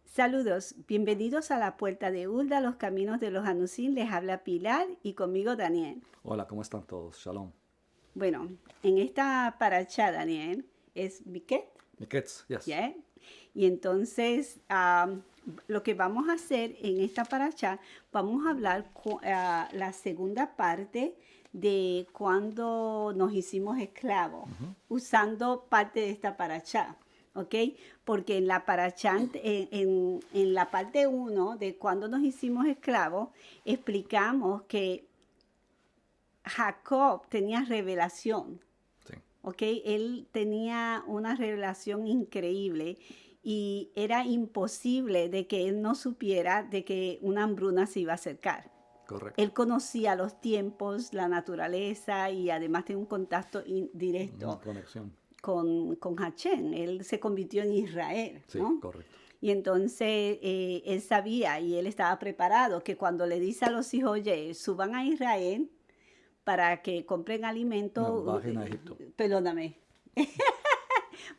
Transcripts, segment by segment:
Saludos, bienvenidos a la Puerta de Hulda, los caminos de los Anusim. Les habla Pilar y conmigo Daniel. Hola, ¿cómo están todos? Shalom. Bueno, en esta paracha, Daniel, es Miquet, Miketz, yes. ¿ya? Y entonces, lo que vamos a hacer en esta paracha, vamos a hablar la segunda parte de cuando nos hicimos esclavos, usando parte de esta paracha. ¿Ok? Porque en la paracha, en la parte 1 de cuando nos hicimos esclavos, explicamos que Jacob tenía revelación. Sí. ¿Ok? Él tenía una revelación increíble y era imposible de que él no supiera de que una hambruna se iba a acercar. Correcto. Él conocía los tiempos, la naturaleza y además tenía un contacto directo. Conexión. Con Hachén, él se convirtió en Israel, ¿no? Sí, correcto. Y entonces él sabía y él estaba preparado que cuando le dice a los hijos, oye, suban a Israel para que compren alimento. No, bajen a Egipto. Perdóname.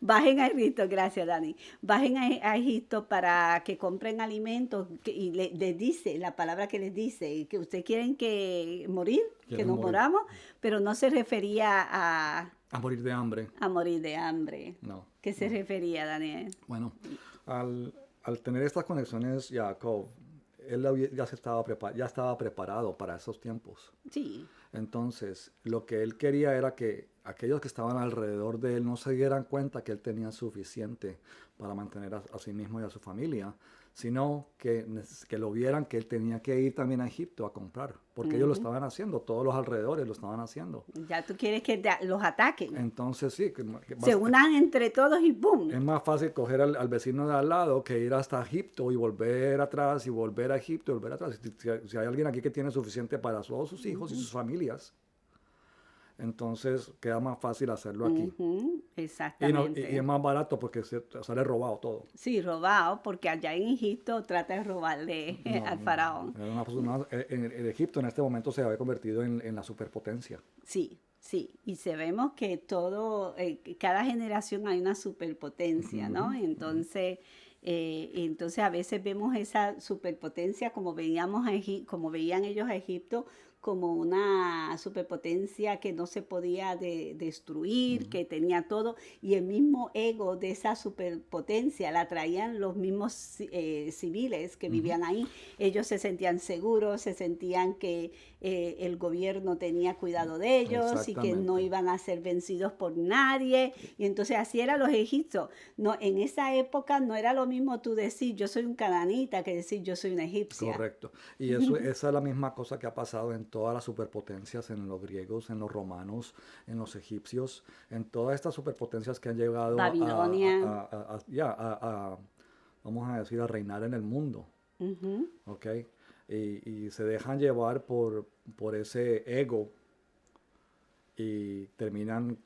Bajen a Egipto, gracias Dani. Bajen a Egipto para que compren alimentos y les dice, la palabra que les dice, que ustedes quieren que morir, que nos moramos, pero no se refería a morir de hambre. A morir de hambre. No. ¿Qué se refería, Daniel? Bueno, al tener estas conexiones, Jacob, él ya estaba preparado para esos tiempos. Sí. Entonces, lo que él quería era que aquellos que estaban alrededor de él no se dieran cuenta que él tenía suficiente para mantener a sí mismo y a su familia, sino que lo vieran que él tenía que ir también a Egipto a comprar, porque ellos lo estaban haciendo, todos los alrededores lo estaban haciendo. Ya tú quieres que los ataquen. Entonces sí. Se unan entre todos y ¡boom! Es más fácil coger al vecino de al lado que ir hasta Egipto y volver atrás y volver a Egipto y volver atrás. Si hay alguien aquí que tiene suficiente para todos sus hijos y sus familias, entonces queda más fácil hacerlo aquí. Exactamente. Y es más barato porque sale robado todo. Sí, robado, porque allá en Egipto trata de robarle al faraón. En Egipto en este momento se había convertido en la superpotencia. Sí, sí. Y sabemos que cada generación hay una superpotencia, ¿no? Entonces a veces vemos esa superpotencia como como veían ellos a Egipto, como una superpotencia que no se podía destruir, que tenía todo, y el mismo ego de esa superpotencia la traían los mismos civiles que vivían ahí. Ellos se sentían seguros, se sentían que el gobierno tenía cuidado de ellos y que no iban a ser vencidos por nadie, y entonces así eran los egipcios. No, en esa época no era lo mismo tú decir yo soy un cananita que decir yo soy una egipcia. Correcto. Y esa es la misma cosa que ha pasado en todas las superpotencias, en los griegos, en los romanos, en los egipcios, en todas estas superpotencias que han llegado Babilonia. vamos a decir, a reinar en el mundo. ¿Ok? Y se dejan llevar por ese ego y terminan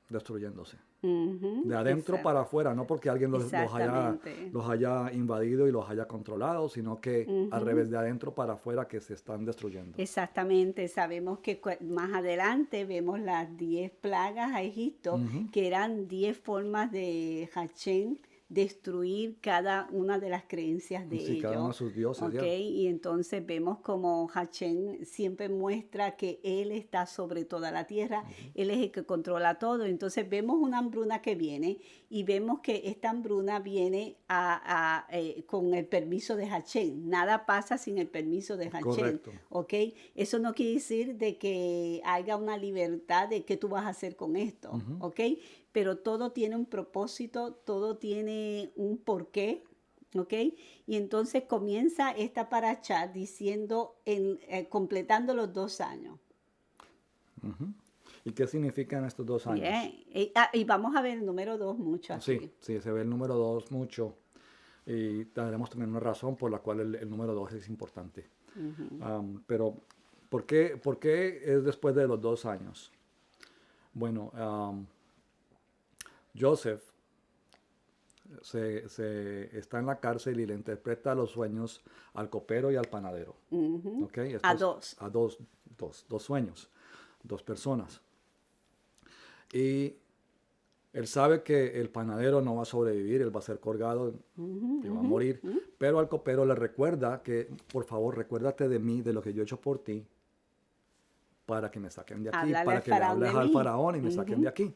destruyéndose. De adentro para afuera, no porque alguien los haya invadido y los haya controlado, sino que al revés, de adentro para afuera, que se están destruyendo. Exactamente, sabemos que más adelante vemos las 10 plagas a Egipto, que eran 10 formas de Hachén destruir cada una de las creencias de ellos. Cada uno de sus dioses. Y entonces vemos como Hachén siempre muestra que él está sobre toda la tierra, él es el que controla todo. Entonces vemos una hambruna que viene y vemos que esta hambruna viene con el permiso de Hachén. Nada pasa sin el permiso de Hachén. Correcto. ¿Okay? Eso no quiere decir de que haya una libertad de qué tú vas a hacer con esto. ¿Ok? Pero todo tiene un propósito, todo tiene un porqué, ¿ok? Y entonces comienza esta paracha diciendo, completando los 2 años. ¿Y qué significan estos 2 años? Y vamos a ver el número 2 mucho aquí. Sí, se ve el número 2 mucho. Y tendremos también una razón por la cual el número 2 es importante. Pero, ¿por qué es después de los 2 años? Bueno, Joseph, está en la cárcel y le interpreta los sueños al copero y al panadero. ¿Okay? A dos. A dos sueños, dos personas. Y él sabe que el panadero no va a sobrevivir, él va a ser colgado y va a morir. Pero al copero le recuerda que, por favor, recuérdate de mí, de lo que yo he hecho por ti, para que me saquen de aquí, Háblale para al que le faraón hables de al mí. faraón y me saquen de aquí.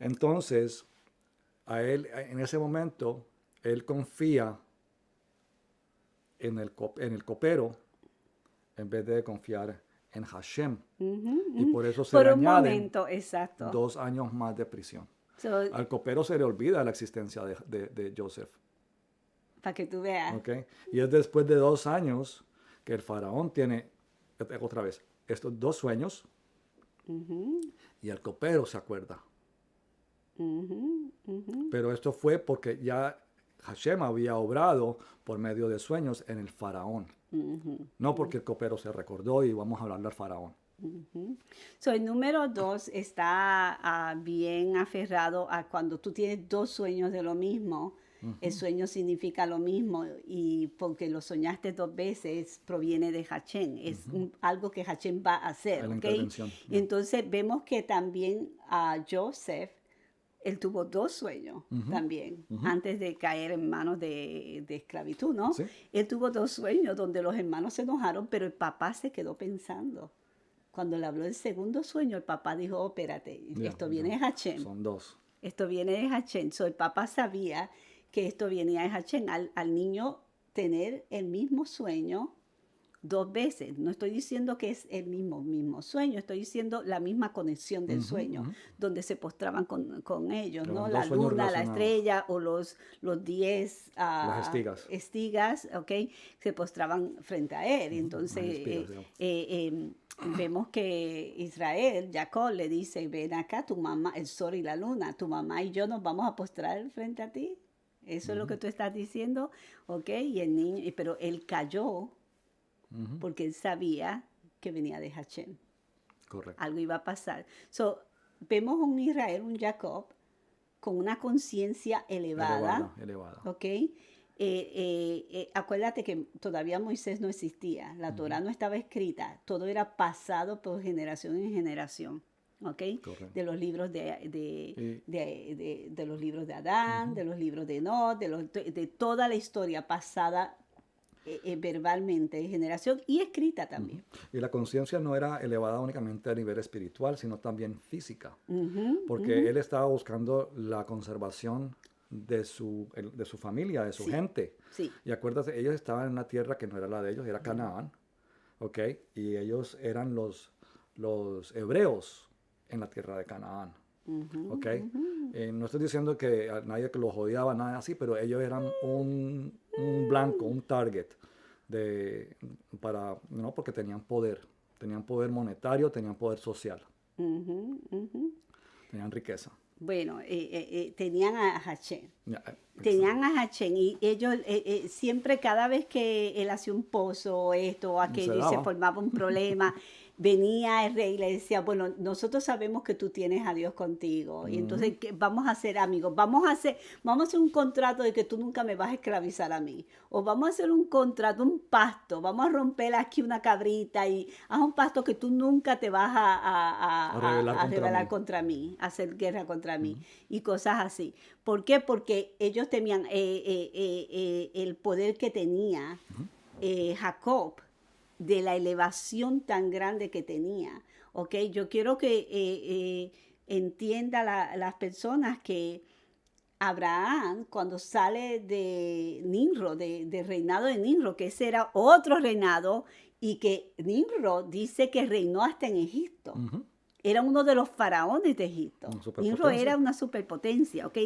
Entonces, a él, en ese momento, él confía en el copero en vez de confiar en Hashem. Y por eso se Por le un añaden momento, exacto. 2 años más de prisión. So, Al copero se le olvida la existencia de Joseph. para que tú veas. ¿Okay? Y es después de 2 años que el faraón tiene, otra vez, estos 2 sueños y el copero se acuerda. Pero esto fue porque ya Hashem había obrado por medio de sueños en el faraón. No porque el copero se recordó y vamos a hablarle al faraón. So, el número 2 está bien aferrado a cuando tú tienes 2 sueños de lo mismo. El sueño significa lo mismo y porque lo soñaste 2 veces proviene de Hashem. Es algo que Hashem va a hacer. La ¿Okay? intervención. Entonces vemos que también a Joseph, él tuvo 2 sueños también, antes de caer en manos de esclavitud, ¿no? Sí. Él tuvo 2 sueños donde los hermanos se enojaron, pero el papá se quedó pensando. Cuando le habló del segundo sueño, el papá dijo, oh, espérate, esto viene de Hashem. Son 2. Esto viene de Hashem. So, el papá sabía que esto venía de Hashem. Al niño tener el mismo sueño 2 veces. No estoy diciendo que es el mismo sueño, estoy diciendo la misma conexión del sueño, donde se postraban con ellos, Eran ¿no? 2 La sueños luna, la relacionados. estrella o los 10 Las estigas, ¿ok? Se postraban frente a él. Entonces, Las espigas, vemos que Israel, Jacob, le dice, ven acá, tu mamá, el sol y la luna, tu mamá y yo nos vamos a postrar frente a ti. Eso es lo que tú estás diciendo, ¿ok? Y el niño, pero él cayó porque él sabía que venía de Hashem. Correcto. Algo iba a pasar. So, vemos un Israel, un Jacob, con una conciencia elevada. ¿Ok? Acuérdate que todavía Moisés no existía, la Torá no estaba escrita, todo era pasado por generación en generación. ¿Ok? Correcto. De los libros de los libros de Adán, de los libros de Enoch, de toda la historia pasada verbalmente de generación y escrita también. Y la conciencia no era elevada únicamente a nivel espiritual, sino también física. Porque él estaba buscando la conservación de su familia, de su gente. Sí. Y acuérdate, ellos estaban en una tierra que no era la de ellos, era Canaán. ¿Ok? Y ellos eran los hebreos en la tierra de Canaán. ¿Ok? No estoy diciendo que a nadie que los odiaba, nada así, pero ellos eran un blanco, un target no, porque tenían poder monetario, tenían poder social, tenían riqueza. Bueno, tenían a Hashem. Yeah, tenían a Hashem y ellos siempre, cada vez que él hacía un pozo o esto o aquello y se formaba un problema, venía el rey y le decía, bueno, nosotros sabemos que tú tienes a Dios contigo y entonces vamos a ser amigos, vamos a hacer un contrato de que tú nunca me vas a esclavizar a mí, o vamos a hacer un contrato, un pacto, vamos a romper aquí una cabrita y haz un pacto que tú nunca te vas a rebelar contra mí, a hacer guerra contra mí y cosas así. ¿Por qué? Porque ellos temían el poder que tenía Jacob, de la elevación tan grande que tenía. ¿Ok? Yo quiero que entienda las personas que Abraham, cuando sale de Nimrod, del reinado de Nimrod, que ese era otro reinado, y que Nimrod dice que reinó hasta en Egipto. Era uno de los faraones de Egipto. Nimrod era una superpotencia, ¿ok?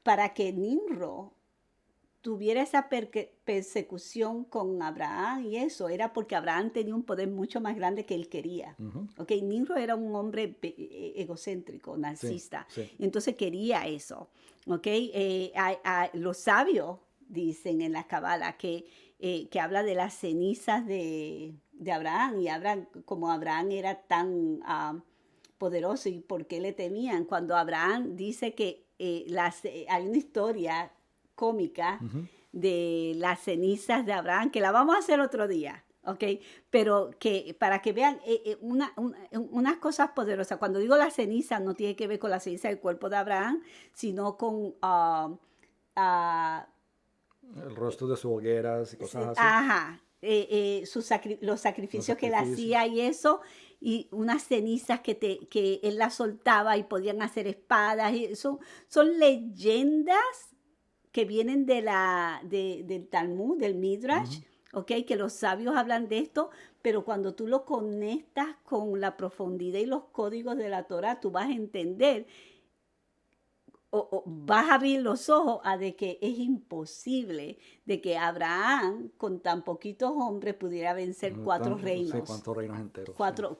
Para que Nimrod tuviera esa persecución con Abraham y eso, era porque Abraham tenía un poder mucho más grande que él quería. ¿Okay? Nimrod era un hombre egocéntrico, narcisista. Sí, sí. Entonces quería eso. ¿Okay? Los sabios dicen en la Cábala que habla de las cenizas de Abraham, y como Abraham era tan poderoso y por qué le temían. Cuando Abraham dice que hay una historia cómica de las cenizas de Abraham, que la vamos a hacer otro día, ¿ok? Pero que para que vean unas cosas poderosas. Cuando digo las cenizas, no tiene que ver con la ceniza del cuerpo de Abraham, sino con el rostro de sus hogueras y cosas así. Ajá. Los sacrificios que él hacía y eso, y unas cenizas que él las soltaba y podían hacer espadas. Y son leyendas que vienen del Talmud, del Midrash, ¿ok? Que los sabios hablan de esto, pero cuando tú lo conectas con la profundidad y los códigos de la Torah, tú vas a entender o vas a abrir los ojos a de que es imposible de que Abraham, con tan poquitos hombres, pudiera vencer 4 reinos. Sí, 4 reinos enteros. 4 o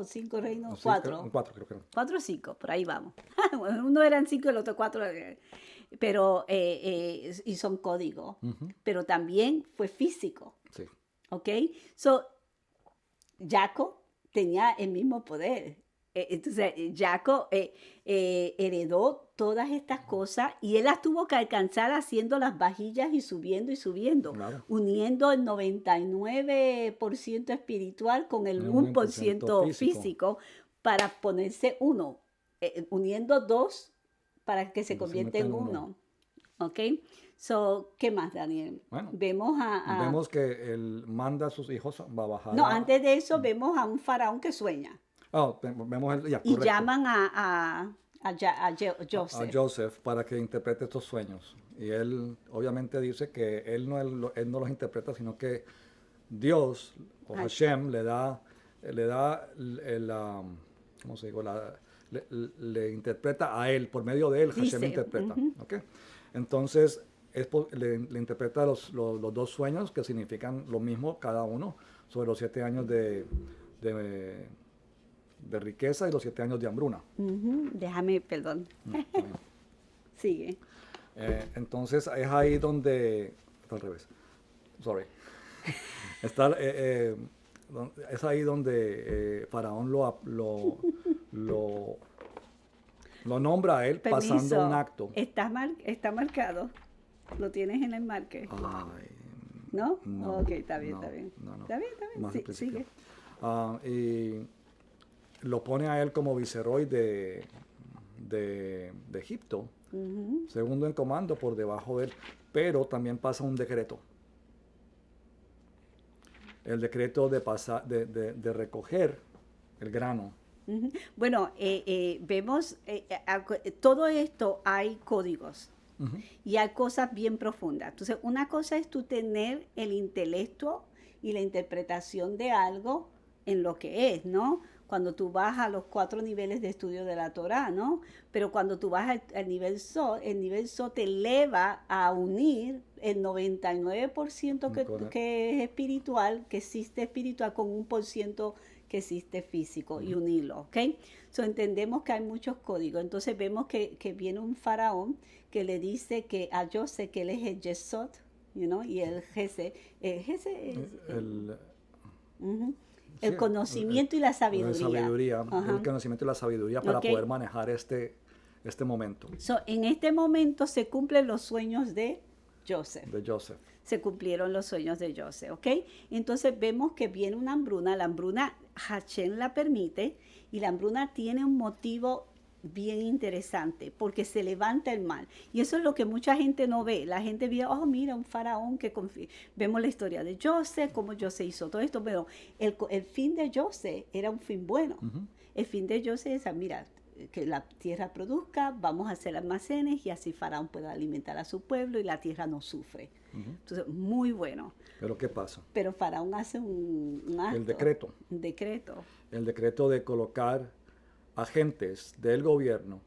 5 reinos. Sí, 4. 4 creo que eran. 4 o 5, por ahí vamos. Uno eran 5 y el otro 4. Pero, y son códigos. Pero también fue físico. Sí. ¿Ok? So, Jacob tenía el mismo poder. Entonces, Jacob heredó todas estas cosas y él las tuvo que alcanzar haciendo las vajillas y subiendo, claro, uniendo el 99% espiritual con el 1% físico para ponerse uno, uniendo 2 para que se convierta en uno. ¿Ok? So, ¿qué más, Daniel? Bueno, vemos que él manda a sus hijos, va a bajar. No, antes de eso vemos a un faraón que sueña. Vemos y llaman a Joseph. A Joseph para que interprete estos sueños. Y él obviamente dice que él no los interpreta, sino que Dios o Hashem le da ¿cómo se digo? Le interpreta a él, por medio de él Hashem interpreta. ¿Okay? Entonces le interpreta los 2 sueños que significan lo mismo cada uno, sobre los 7 años de riqueza y los 7 años de hambruna. Déjame, perdón. Sigue. Entonces es ahí donde... Está al revés. Sorry. Es ahí donde Faraón lo nombra a él. Permiso. Pasando un acto. Está marcado. ¿Lo tienes en el marque? ¿No? No. Ok, está bien. No. Está bien. Sí, sigue. Y lo pone a él como viceroy de Egipto, segundo en comando por debajo de él, pero también pasa un decreto. El decreto de recoger el grano. Bueno, vemos, todo esto hay códigos y hay cosas bien profundas. Entonces, una cosa es tú tener el intelecto y la interpretación de algo en lo que es, ¿no? Cuando tú vas a los 4 niveles de estudio de la Torah, ¿no? Pero cuando tú vas al nivel So te eleva a unir el 99% que es espiritual, que existe espiritual, con 1% que existe físico y unirlo, ¿ok? So entendemos que hay muchos códigos. Entonces vemos que viene un faraón que le dice que a Joseph que él es el Yesod, y el Jesse. El conocimiento y la sabiduría. El conocimiento y la sabiduría para poder manejar este momento. So, en este momento se cumplen los sueños de Joseph. Se cumplieron los sueños de Joseph, ¿ok? Entonces vemos que viene una hambruna. La hambruna Hashem la permite y la hambruna tiene un motivo bien interesante porque se levanta el mal. Y eso es lo que mucha gente no ve. La gente ve, mira, un faraón que confía. Vemos la historia de Joseph, cómo Joseph hizo todo esto, pero el fin de Joseph era un fin bueno. El fin de Joseph es, mira, que la tierra produzca, vamos a hacer almacenes y así faraón pueda alimentar a su pueblo y la tierra no sufre. Entonces, muy bueno. ¿Pero qué pasa? Pero faraón hace un acto. El decreto. El decreto de colocar agentes del gobierno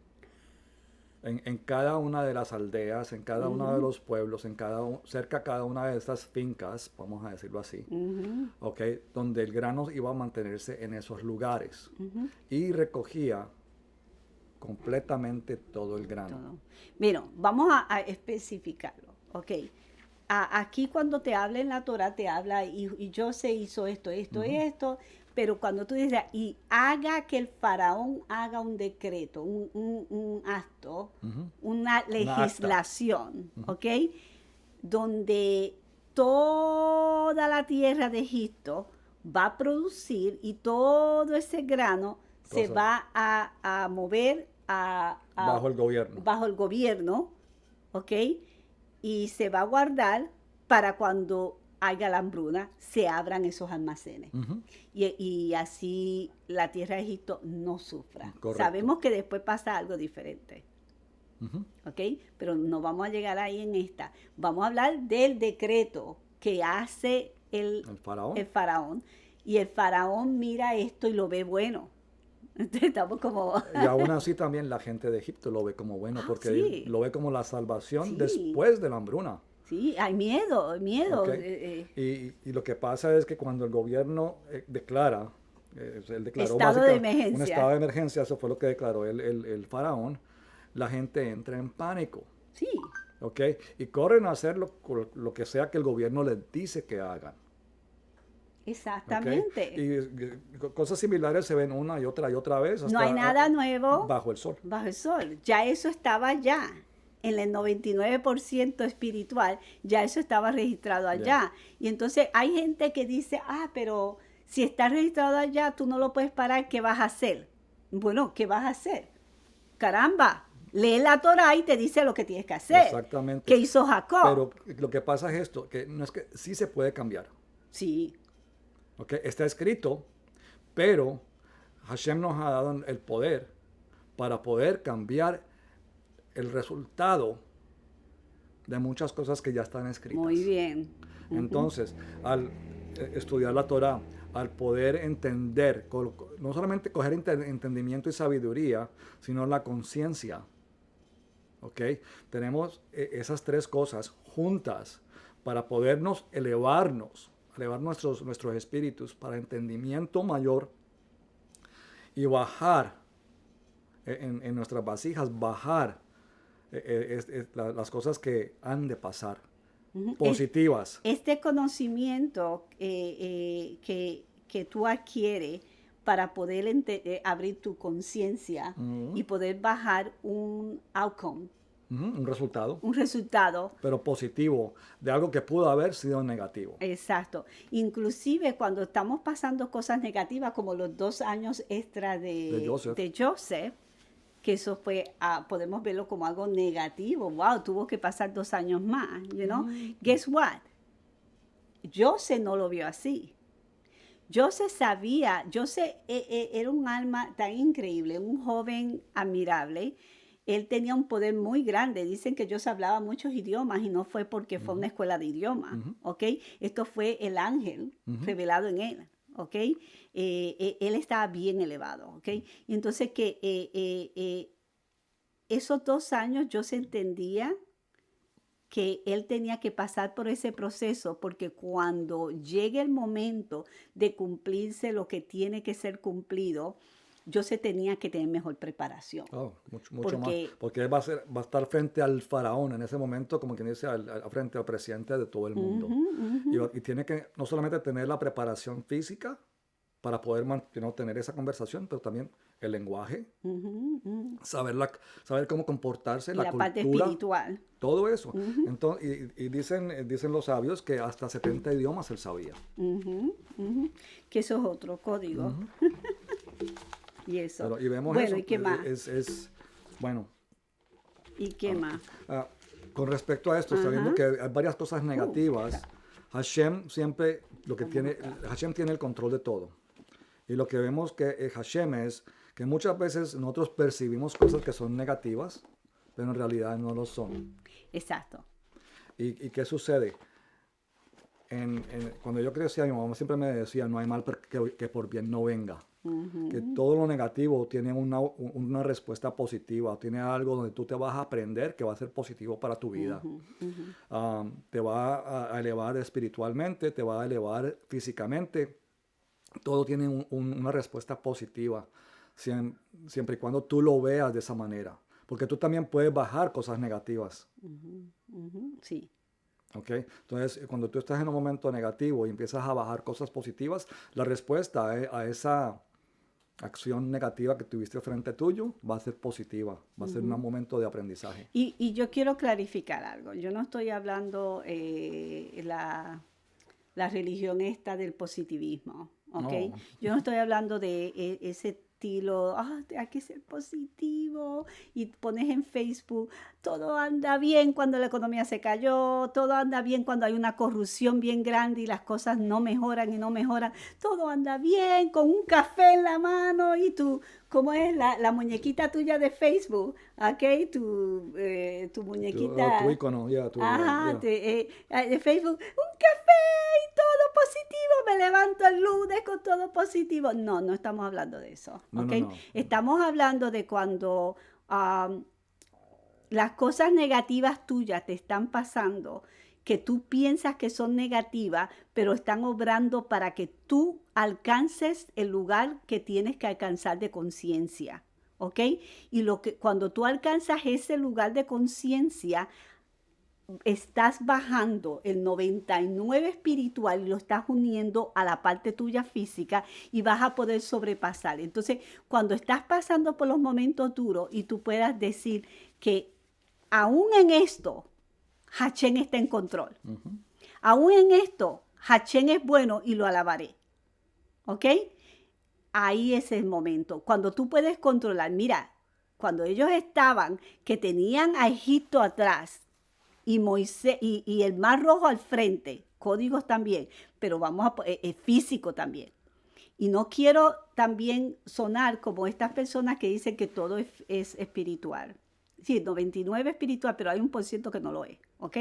en cada una de las aldeas, en cada uno de los pueblos, cerca de cada una de estas fincas, vamos a decirlo así, ¿okay? Donde el grano iba a mantenerse en esos lugares y recogía completamente todo el grano. Mira, vamos a especificarlo, ¿ok? Aquí cuando te habla en la Torah, te habla, y José hizo esto, Pero cuando tú dices, y haga que el faraón haga un decreto, un acto, una legislación, ¿ok? Donde toda la tierra de Egipto va a producir y todo ese grano se va a mover bajo el gobierno. Bajo el gobierno, ¿ok? Y se va a guardar para cuando haya la hambruna, se abran esos almacenes. Y así la tierra de Egipto no sufra. Correcto. Sabemos que después pasa algo diferente. ¿Ok? Pero no vamos a llegar ahí en esta. Vamos a hablar del decreto que hace el faraón. Y el faraón mira esto y lo ve bueno. Entonces estamos como... Y aún así también la gente de Egipto lo ve como bueno, porque lo ve como la salvación después de la hambruna. Sí, hay miedo. Okay. Y lo que pasa es que cuando el gobierno declara, él declaró estado de emergencia. Un estado de emergencia, eso fue lo que declaró el faraón, la gente entra en pánico. Sí. ¿Ok? Y corren a hacer lo que sea que el gobierno les dice que hagan. Exactamente. ¿Okay? Y cosas similares se ven una y otra vez. No hay nada nuevo. Bajo el sol. Bajo el sol. Ya eso estaba allá. En el 99% espiritual, ya eso estaba registrado allá. Yeah. Y entonces hay gente que dice, pero si está registrado allá, tú no lo puedes parar, ¿qué vas a hacer? Bueno, ¿qué vas a hacer? Caramba, lee la Torá y te dice lo que tienes que hacer. Exactamente. ¿Qué hizo Jacob? Pero lo que pasa es esto, que no es que sí se puede cambiar. Sí. Okay, está escrito, pero Hashem nos ha dado el poder para poder cambiar el resultado de muchas cosas que ya están escritas. Muy bien. Entonces, al estudiar la Torá, al poder entender, no solamente coger entendimiento y sabiduría, sino la conciencia. ¿Ok? Tenemos esas tres cosas juntas para podernos elevar nuestros espíritus para entendimiento mayor y bajar en nuestras vasijas, bajar las cosas que han de pasar, positivas. Este conocimiento que tú adquieres para poder abrir tu conciencia y poder bajar un outcome. Un resultado. Un resultado. Pero positivo, de algo que pudo haber sido negativo. Exacto. Inclusive cuando estamos pasando cosas negativas, como los 2 años extra de Joseph, que eso fue, podemos verlo como algo negativo. Wow, tuvo que pasar 2 años más, you know? Guess what? Joseph no lo vio así. Joseph era un alma tan increíble, un joven admirable. Él tenía un poder muy grande. Dicen que Joseph hablaba muchos idiomas y no fue porque fue una escuela de idiomas, ¿ok? Esto fue el ángel revelado en él, ¿ok? Él estaba bien elevado, ¿ok? Y entonces que esos 2 años yo se entendía que él tenía que pasar por ese proceso, porque cuando llegue el momento de cumplirse lo que tiene que ser cumplido, yo se tenía que tener mejor preparación. Mucho más. Porque él va a estar frente al faraón en ese momento, como quien dice, frente al presidente de todo el mundo. Y tiene que no solamente tener la preparación física para poder tener esa conversación, pero también el lenguaje, saber cómo comportarse, la cultura, parte espiritual. Todo eso. Entonces, y dicen los sabios que hasta 70 idiomas él sabía. Que eso es otro código. Y eso. Pero, y vemos bueno, eso. ¿y qué más? Bueno. ¿Y qué más? Con respecto a esto, sabiendo que hay varias cosas negativas, Hashem siempre, Hashem tiene el control de todo. Y lo que vemos que Hashem es que muchas veces nosotros percibimos cosas que son negativas, pero en realidad no lo son. Exacto. ¿Y qué sucede? Cuando yo crecía, mi mamá siempre me decía, no hay mal que por bien no venga. Que todo lo negativo tiene una respuesta positiva, tiene algo donde tú te vas a aprender que va a ser positivo para tu vida. Te va a elevar espiritualmente, te va a elevar físicamente. Todo tiene una respuesta positiva, siempre y cuando tú lo veas de esa manera. Porque tú también puedes bajar cosas negativas. Sí. ¿Ok? Entonces, cuando tú estás en un momento negativo y empiezas a bajar cosas positivas, la respuesta a esa acción negativa que tuviste frente tuyo va a ser positiva, va a ser un momento de aprendizaje. Y yo quiero clarificar algo. Yo no estoy hablando la religión esta del positivismo, ¿ok? No. Yo no estoy hablando de ese estilo, hay que ser positivo y pones en Facebook, todo anda bien cuando la economía se cayó, todo anda bien cuando hay una corrupción bien grande y las cosas no mejoran y no mejoran, todo anda bien con un café en la mano y tú, ¿cómo es la muñequita tuya de Facebook? ¿Ok? Tu muñequita. Tu icono, ya, Ajá, ya. de Facebook, un café y todo positivo, me levanto el lunes con todo positivo. No, no estamos hablando de eso, No, ¿ok? no, no. Estamos hablando de cuando las cosas negativas tuyas te están pasando, que tú piensas que son negativas, pero están obrando para que tú alcances el lugar que tienes que alcanzar de conciencia, ¿ok? Y cuando tú alcanzas ese lugar de conciencia, estás bajando el 99 espiritual y lo estás uniendo a la parte tuya física y vas a poder sobrepasar. Entonces, cuando estás pasando por los momentos duros y tú puedas decir que aún en esto, Hachén está en control. Aún en esto, Hachén es bueno y lo alabaré. ¿Ok? Ahí es el momento. Cuando tú puedes controlar, mira, cuando ellos estaban, que tenían a Egipto atrás, y Moisés y el Mar Rojo al frente, códigos también, pero físico también. Y no quiero también sonar como estas personas que dicen que todo es espiritual. Sí, 99 espiritual, pero hay 1% que no lo es, ¿ok?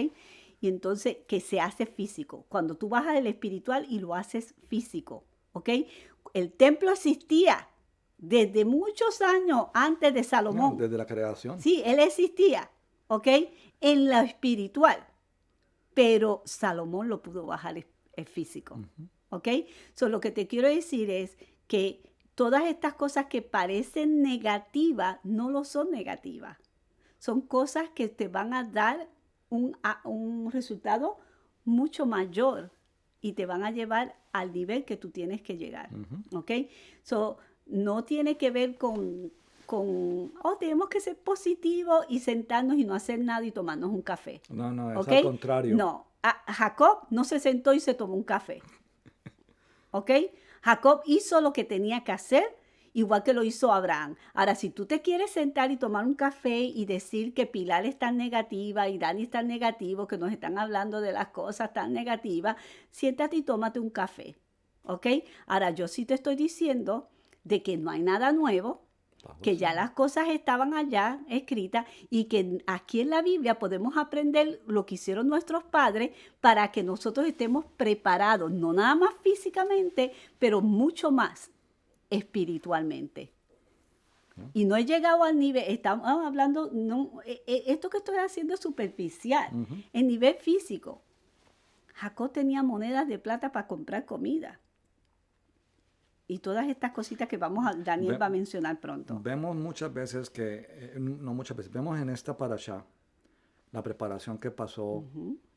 Y entonces que se hace físico. Cuando tú bajas del espiritual y lo haces físico, ¿ok? El templo existía desde muchos años antes de Salomón. Desde la creación. Sí, él existía, ¿ok? En lo espiritual, pero Salomón lo pudo bajar el físico, ¿ok? So, lo que te quiero decir es que todas estas cosas que parecen negativas no lo son negativas. Son cosas que te van a dar un resultado mucho mayor y te van a llevar al nivel que tú tienes que llegar, ¿ok? So, no tiene que ver con tenemos que ser positivos y sentarnos y no hacer nada y tomarnos un café. No, no, es ¿Ok? al contrario. No, Jacob no se sentó y se tomó un café. ¿Ok? Jacob hizo lo que tenía que hacer, igual que lo hizo Abraham. Ahora, si tú te quieres sentar y tomar un café y decir que Pilar es tan negativa y Dani es tan negativo, que nos están hablando de las cosas tan negativas, siéntate y tómate un café. ¿Ok? Ahora, yo sí te estoy diciendo de que no hay nada nuevo, que ya las cosas estaban allá escritas y que aquí en la Biblia podemos aprender lo que hicieron nuestros padres para que nosotros estemos preparados, no nada más físicamente, pero mucho más espiritualmente. Y no he llegado al nivel, estamos hablando, esto que estoy haciendo es superficial, en nivel físico. Jacob tenía monedas de plata para comprar comida. Y todas estas cositas que Daniel va a mencionar pronto. Vemos muchas veces vemos en esta parashá la preparación que pasó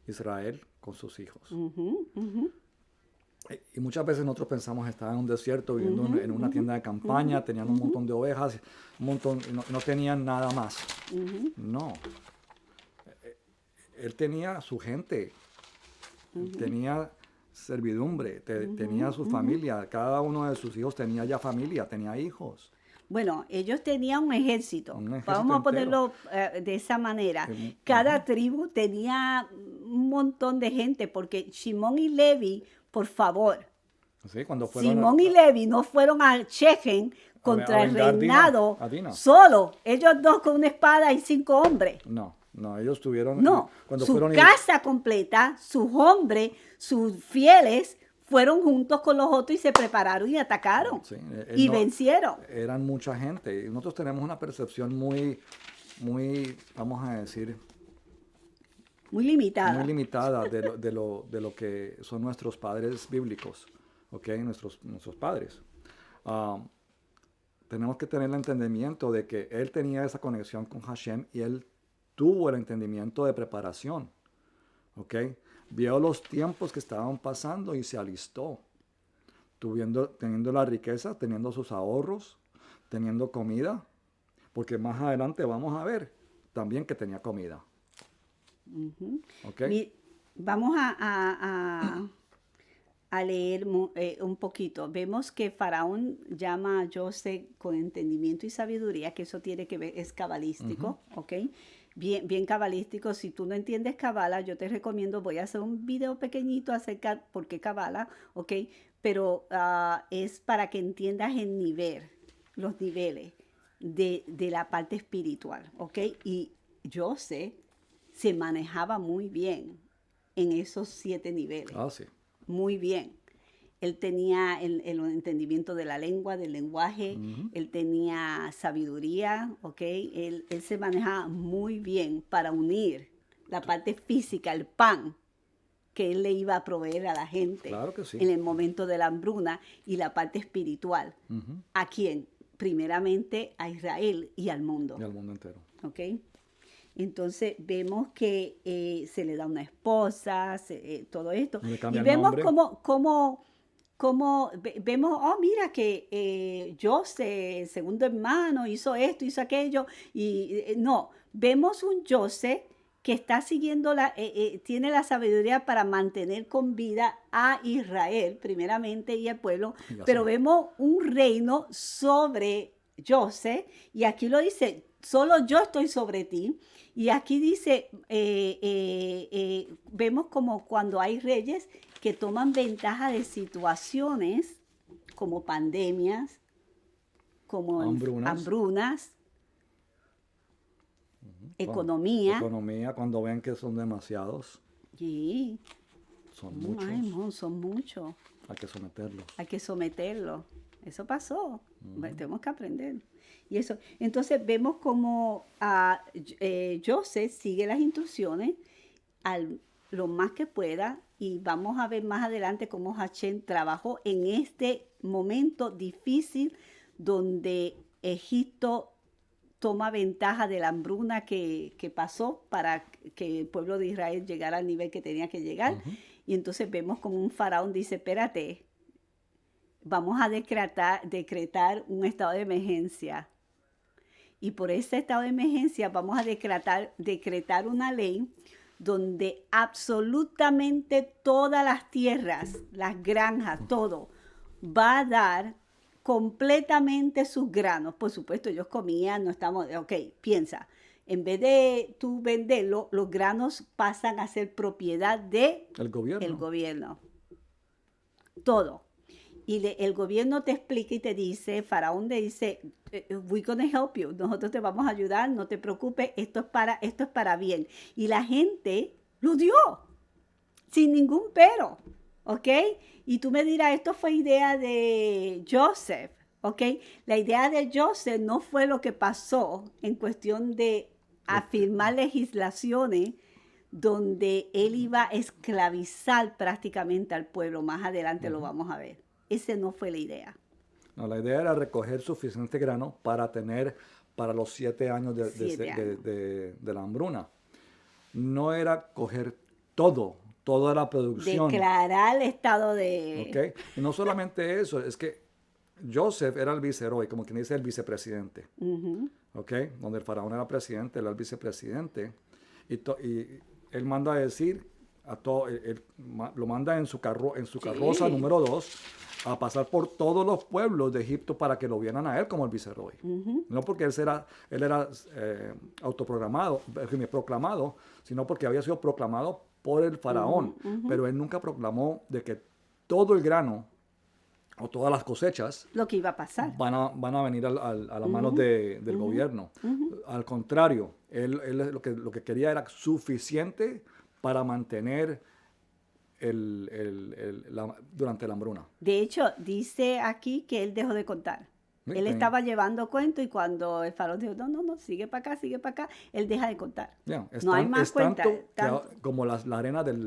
Israel con sus hijos. Y muchas veces nosotros pensamos que estaban en un desierto viviendo en una tienda de campaña, tenían un montón de ovejas, no tenían nada más. No. Él tenía su gente, tenía servidumbre, tenía su familia, cada uno de sus hijos tenía ya familia, tenía hijos. Bueno, ellos tenían un ejército. Vamos a ponerlo de esa manera. Sí. Cada tribu tenía un montón de gente, porque Shimón y Levi, por favor, sí, Simón y Levi no fueron a Shechem contra el reinado solo, ellos dos con una espada y 5 hombres. No, ellos tuvieron... No, casa completa, sus hombres, sus fieles, fueron juntos con los otros y se prepararon y atacaron. Sí, y vencieron. Eran mucha gente. Nosotros tenemos una percepción muy, vamos a decir... Muy limitada. Muy limitada de lo que son nuestros padres bíblicos, ¿ok? Nuestros padres. Tenemos que tener el entendimiento de que él tenía esa conexión con Hashem y él tuvo el entendimiento de preparación, ¿ok? vio los tiempos que estaban pasando y se alistó, teniendo la riqueza, teniendo sus ahorros, teniendo comida, porque más adelante vamos a ver también que tenía comida. ¿Ok? Vamos a leer un poquito. Vemos que Faraón llama a José con entendimiento y sabiduría, que eso tiene que ver, es cabalístico, ¿ok? Bien, bien cabalístico. Si tú no entiendes cabala, yo te recomiendo, voy a hacer un video pequeñito acerca de por qué cabala, ¿ok? Pero es para que entiendas los niveles de la parte espiritual, ¿ok? Y José se manejaba muy bien en esos 7 niveles. Ah, sí. Muy bien. Él tenía el entendimiento de la lengua, del lenguaje, él tenía sabiduría, ¿ok? Él se manejaba muy bien para unir la parte física, el pan que él le iba a proveer a la gente. Claro que sí. En el momento de la hambruna, y la parte espiritual. ¿A quién? Primeramente a Israel y al mundo. Y al mundo entero. ¿Ok? Entonces vemos que se le da una esposa, todo esto. Y vemos vemos, oh, mira que José, segundo hermano, hizo esto, hizo aquello. Y no, vemos un José que está siguiendo, tiene la sabiduría para mantener con vida a Israel, primeramente, y al pueblo. Pero vemos un reino sobre José, y aquí lo dice, solo yo estoy sobre ti. Y aquí dice, vemos como cuando hay reyes que toman ventaja de situaciones como pandemias, como hambrunas, economía. Economía, cuando ven que son demasiados. Sí. Son muchos. Ay, no, son muchos. Hay que someterlos. Hay que someterlos. Eso pasó. Tenemos que aprender. Y eso. Entonces vemos como Joseph sigue las instrucciones lo más que pueda, y vamos a ver más adelante cómo Hashem trabajó en este momento difícil donde Egipto toma ventaja de la hambruna que pasó para que el pueblo de Israel llegara al nivel que tenía que llegar. Y entonces vemos como un faraón dice, espérate, vamos a decretar un estado de emergencia. Y por ese estado de emergencia vamos a decretar una ley donde absolutamente todas las tierras, las granjas, todo, va a dar completamente sus granos. Por supuesto, ellos comían, no estamos, ok, piensa, en vez de tú venderlo, los granos pasan a ser propiedad del gobierno. Todo. Y el gobierno te explica y te dice, Faraón te dice, we're gonna help you, nosotros te vamos a ayudar, no te preocupes, esto es para bien. Y la gente lo dio, sin ningún pero, ¿ok? Y tú me dirás, esto fue idea de Joseph, ¿ok? La idea de Joseph no fue lo que pasó en cuestión de afirmar legislaciones donde él iba a esclavizar prácticamente al pueblo. Más adelante lo vamos a ver. Esa no fue la idea. No, la idea era recoger suficiente grano para tener para los 7 años de la hambruna. No era coger toda la producción. Declarar el estado de... ¿Okay? Y no solamente eso, es que Joseph era el viceroy, como quien dice el vicepresidente. ¿Okay? Donde el faraón era presidente, él era el vicepresidente. Y él manda a decir, lo manda en su carroza número 2, a pasar por todos los pueblos de Egipto para que lo vieran a él como el viceroy. No porque él era proclamado, sino porque había sido proclamado por el faraón. Pero él nunca proclamó de que todo el grano o todas las cosechas lo que iba a pasar van a venir a las manos del gobierno. Al contrario, él lo que quería era suficiente para mantener durante la hambruna. De hecho, dice aquí que él dejó de contar. Él estaba llevando cuento, y cuando el faraón dijo, no, sigue para acá, él deja de contar. No hay más cuenta. Como la arena del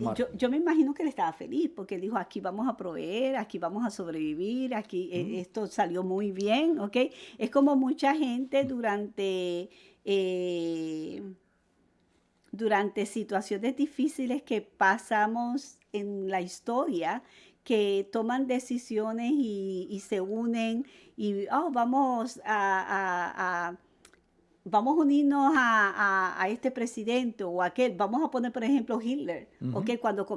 mar. Yo me imagino que él estaba feliz, porque él dijo, aquí vamos a proveer, aquí vamos a sobrevivir, aquí esto salió muy bien, ¿ok? Es como mucha gente durante... durante situaciones difíciles que pasamos en la historia, que toman decisiones y se unen y vamos a unirnos a este presidente o aquel. Vamos a poner, por ejemplo, Hitler, ¿ok? Cuando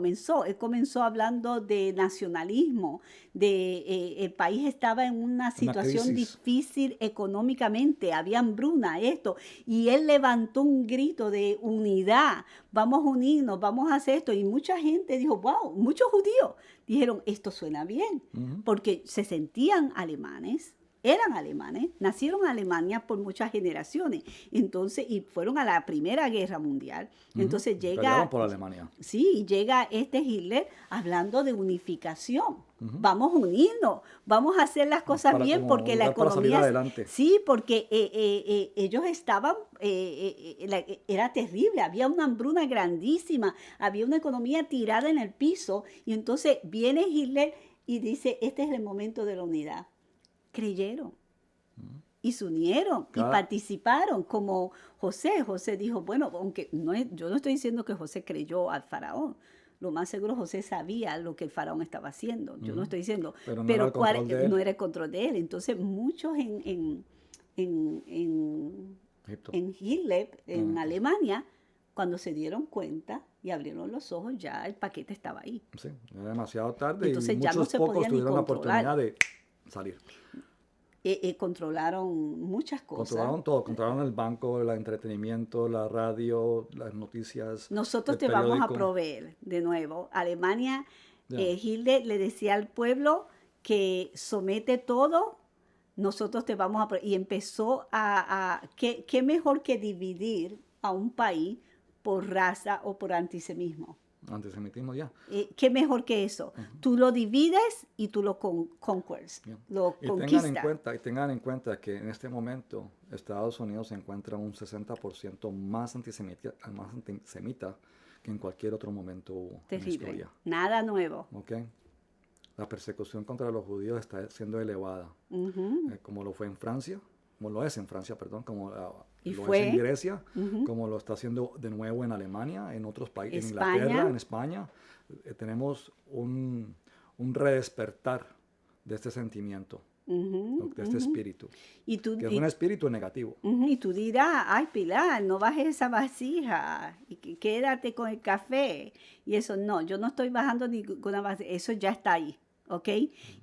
él comenzó hablando de nacionalismo, el país estaba en una situación difícil económicamente, había hambruna, y él levantó un grito de unidad, vamos a unirnos, vamos a hacer esto, y mucha gente dijo, wow, muchos judíos dijeron, esto suena bien, porque se sentían alemanes, eran alemanes, nacieron en Alemania por muchas generaciones, entonces, y fueron a la Primera Guerra Mundial. Entonces Pelearon por Alemania. Sí, llega este Hitler hablando de unificación. Vamos a unirnos, vamos a hacer las cosas bien porque la economía... Sí, porque ellos estaban, era terrible, había una hambruna grandísima, había una economía tirada en el piso, y entonces viene Hitler y dice, este es el momento de la unidad. Creyeron y se unieron y participaron, como José. José dijo, bueno, aunque yo no estoy diciendo que José creyó al faraón, lo más seguro José sabía lo que el faraón estaba haciendo, yo no estoy diciendo, pero no era el control de él. Entonces muchos en Hitler, en Alemania, cuando se dieron cuenta y abrieron los ojos, ya el paquete estaba ahí. Sí, era demasiado tarde. Entonces, y ya muchos no se pocos podía tuvieron ni la oportunidad de salir. Controlaron muchas cosas. Controlaron todo, controlaron el banco, el entretenimiento, la radio, las noticias. Nosotros te vamos a proveer, de nuevo. Alemania, Hitler le decía al pueblo que somete todo, nosotros te vamos a proveer. Y empezó ¿qué mejor que dividir a un país por raza o por antisemitismo? Antisemitismo, ya. ¿Qué mejor que eso? Tú lo divides y tú lo conquistas, lo conquistas. Tengan en cuenta que en este momento Estados Unidos se encuentra un 60% más antisemita que en cualquier otro momento hubo en la historia. Nada nuevo. Okay. La persecución contra los judíos está siendo elevada, como lo fue en Francia, como lo es en Francia, perdón, como lo es en Grecia, como lo está haciendo de nuevo en Alemania, en otros países, en Inglaterra, en España. Tenemos un redespertar de este sentimiento, de este espíritu, que es un espíritu negativo. Y tú dirás, ay Pilar, no bajes esa vasija, y quédate con el café. Y eso no, yo no estoy bajando ninguna vasija, eso ya está ahí. ¿Ok?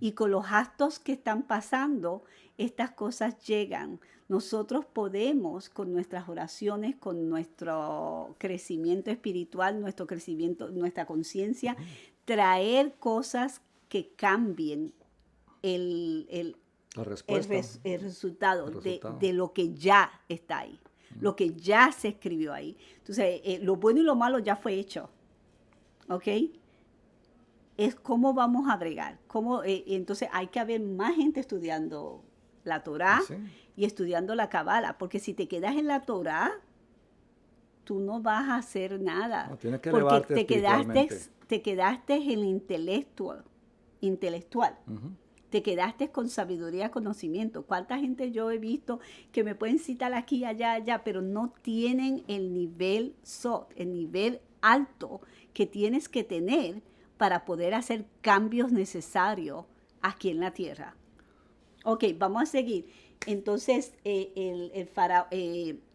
Y con los actos que están pasando, estas cosas llegan. Nosotros podemos, con nuestras oraciones, con nuestro crecimiento espiritual, nuestro crecimiento, nuestra conciencia, traer cosas que cambien el resultado de lo que ya está ahí, lo que ya se escribió ahí. Entonces, lo bueno y lo malo ya fue hecho. ¿Ok? Es cómo vamos a bregar. Entonces hay que haber más gente estudiando la Torá y estudiando la Kabbalah, porque si te quedas en la Torá, tú no vas a hacer nada. No, tienes que porque te quedaste en el intelectual. Te quedaste con sabiduría, conocimiento. ¿Cuánta gente yo he visto que me pueden citar aquí, allá, pero no tienen el nivel el nivel alto que tienes que tener para poder hacer cambios necesarios aquí en la tierra? Ok, vamos a seguir. Entonces, el faraón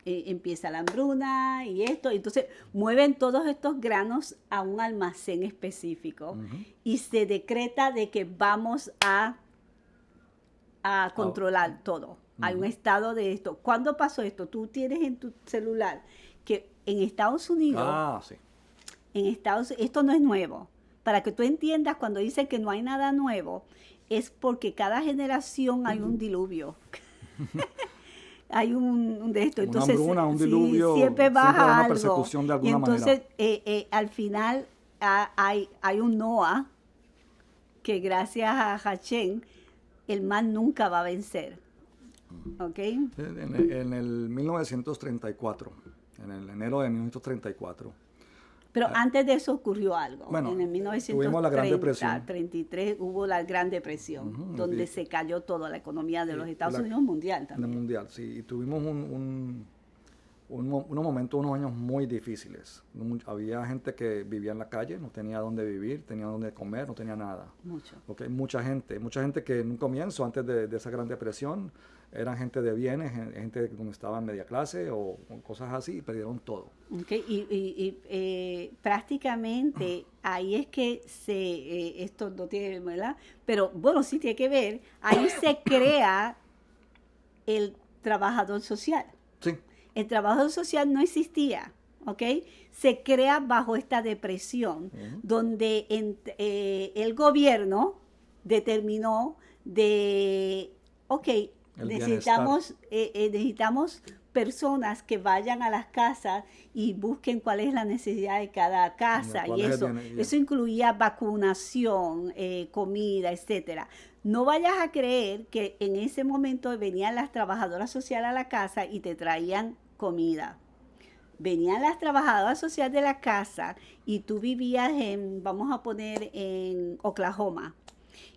empieza la hambruna y esto. Entonces, mueven todos estos granos a un almacén específico y se decreta de que vamos a controlar todo. Hay un estado de esto. ¿Cuándo pasó esto? Tú tienes en tu celular que en Estados Unidos... esto no es nuevo. Para que tú entiendas, cuando dicen que no hay nada nuevo, es porque cada generación hay un diluvio. Hay un de esto. Entonces, una hambruna, un diluvio, siempre baja una persecución de alguna manera. Y entonces, al final, hay un Noah que gracias a Hashem, el mal nunca va a vencer. ¿Ok? En el 1934, en el enero de 1934, pero antes de eso ocurrió algo. Bueno, en el 1930, tuvimos la Gran Depresión. 33 hubo la Gran Depresión, donde se cayó toda la economía de los Estados Unidos mundial también. Mundial, sí. Y tuvimos unos años muy difíciles. Había gente que vivía en la calle, no tenía dónde vivir, tenía dónde comer, no tenía nada. Mucho. Okay, mucha gente que en un comienzo, antes de esa Gran Depresión, eran gente de bienes, gente donde estaba en media clase o cosas así, y perdieron todo. Okay. Prácticamente ahí es que esto no tiene, ¿verdad? Pero bueno, sí tiene que ver, ahí se crea el trabajador social. Sí. El trabajador social no existía, ¿ok? Se crea bajo esta depresión, donde el gobierno determinó necesitamos personas que vayan a las casas y busquen cuál es la necesidad de cada casa, y eso incluía vacunación, comida, etcétera. No vayas a creer que en ese momento venían las trabajadoras sociales a la casa y te traían comida. Venían las trabajadoras sociales de la casa y tú vivías vamos a poner, en Oklahoma.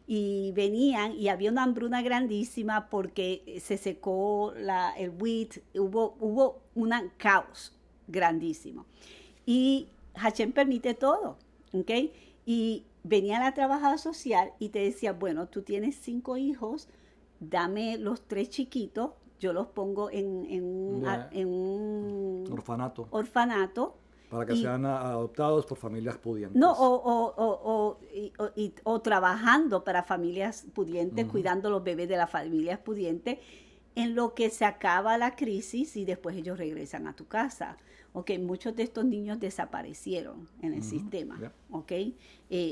Y venían y había una hambruna grandísima porque se secó el wheat, hubo un caos grandísimo. Y Hashem permite todo, ¿ok? Y venía la trabajadora social y te decía, bueno, tú tienes 5 hijos, dame los 3 chiquitos, yo los pongo en un orfanato. Para que sean adoptados por familias pudientes. No, o trabajando para familias pudientes, cuidando los bebés de las familias pudientes, en lo que se acaba la crisis y después ellos regresan a tu casa. Okay, muchos de estos niños desaparecieron en el sistema. Yeah. Okay,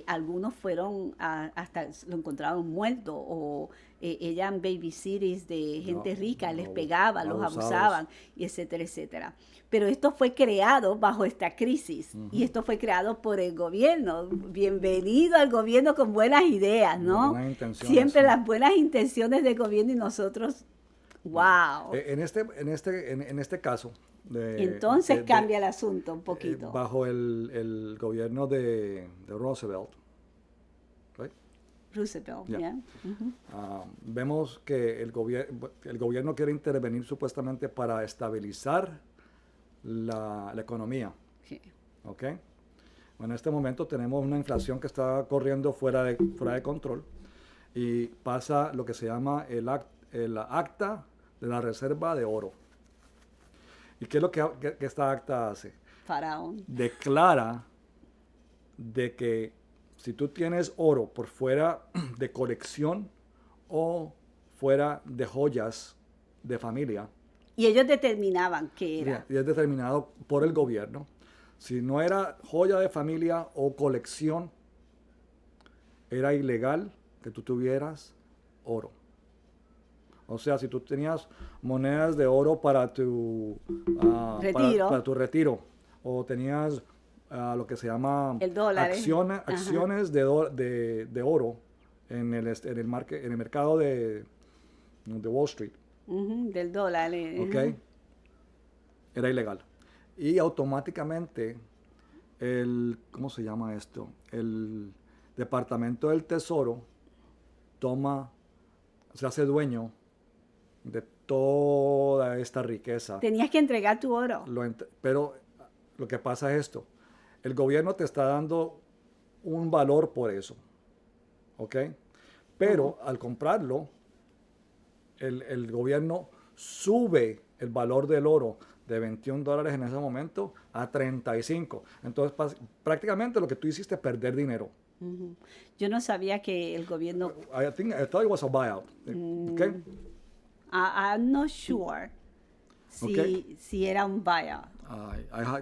algunos fueron hasta lo encontraron muertos o eran babysitters de gente rica, les pegaban, los abusaban, y etcétera, etcétera. Pero esto fue creado bajo esta crisis y esto fue creado por el gobierno. Bienvenido al gobierno con buenas ideas, ¿no? Siempre las buenas intenciones del gobierno y nosotros, wow. En este caso. Entonces cambia el asunto un poquito. Bajo el gobierno de Roosevelt. Right? Roosevelt, yeah. Vemos que el gobierno quiere intervenir supuestamente para estabilizar la economía. Sí. ¿Okay? En este momento tenemos una inflación que está corriendo fuera de control y pasa lo que se llama el acta de la reserva de oro. ¿Y qué es lo que esta acta hace? Faraón. Declara de que si tú tienes oro por fuera de colección o fuera de joyas de familia. Y ellos determinaban qué era. Y es determinado por el gobierno. Si no era joya de familia o colección, era ilegal que tú tuvieras oro. O sea, si tú tenías monedas de oro para tu retiro, o tenías lo que se llama el dólar, acciones de oro en el mercado de Wall Street. Del dólar. Okay. Era ilegal. Y automáticamente ¿cómo se llama esto? El Departamento del Tesoro se hace dueño de toda esta riqueza. Tenías que entregar tu oro. Pero lo que pasa es esto. El gobierno te está dando un valor por eso. ¿Ok? Pero al comprarlo, el gobierno sube el valor del oro de $21 en ese momento a 35. Entonces, prácticamente lo que tú hiciste es perder dinero. Yo no sabía que el gobierno... I thought it was a buyout. Okay? I'm not sure si era un buyout.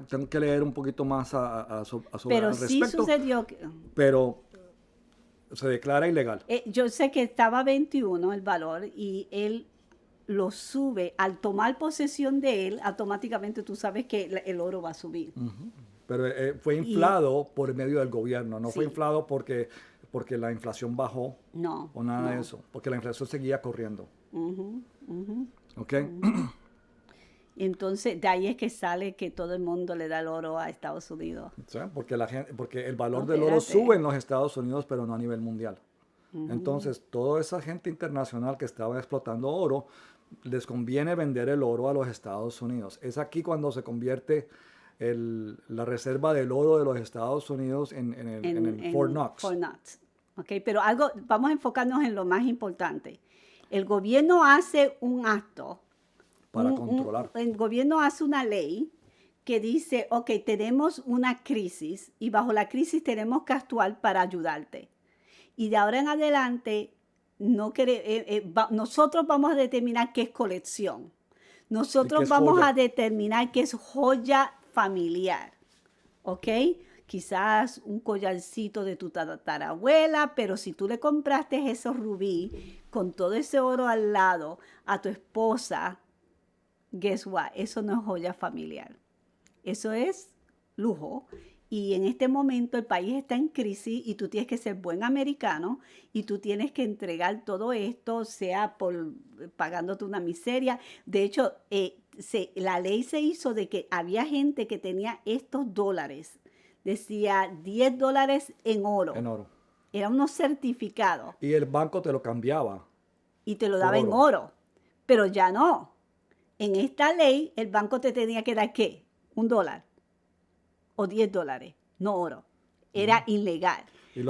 Tengo que leer un poquito más sobre al respecto. Pero sí sucedió. Pero se declara ilegal. Yo sé que estaba 21 el valor y él lo sube. Al tomar posesión de él, automáticamente tú sabes que el oro va a subir. Pero fue inflado por medio del gobierno, no fue inflado porque la inflación bajó o nada de eso, porque la inflación seguía corriendo. ¿Ok? Entonces, de ahí es que sale que todo el mundo le da el oro a Estados Unidos. ¿Sí? Porque el valor del oro sube en los Estados Unidos, pero no a nivel mundial. Entonces, toda esa gente internacional que estaba explotando oro, les conviene vender el oro a los Estados Unidos. Es aquí cuando se convierte la reserva del oro de los Estados Unidos en el Fort Knox. Fort Knox. Okay, pero vamos a enfocarnos en lo más importante. El gobierno hace un acto. Para controlar. El gobierno hace una ley que dice, ok, tenemos una crisis y bajo la crisis tenemos que actuar para ayudarte. Y de ahora en adelante, nosotros vamos a determinar qué es colección. Nosotros vamos a determinar qué es joya familiar. ¿Ok? Quizás un collarcito de tu tatarabuela, pero si tú le compraste esos rubí con todo ese oro al lado a tu esposa, guess what? Eso no es joya familiar. Eso es lujo. Y en este momento el país está en crisis y tú tienes que ser buen americano y tú tienes que entregar todo esto, sea por pagándote una miseria. De hecho, la ley se hizo de que había gente que tenía estos dólares. Decía $10 en oro. En oro. Era unos certificados. Y el banco te lo cambiaba. Y te lo daba en oro. Pero ya no. En esta ley, el banco te tenía que dar, ¿qué? $1 o $10, no oro. Era ilegal.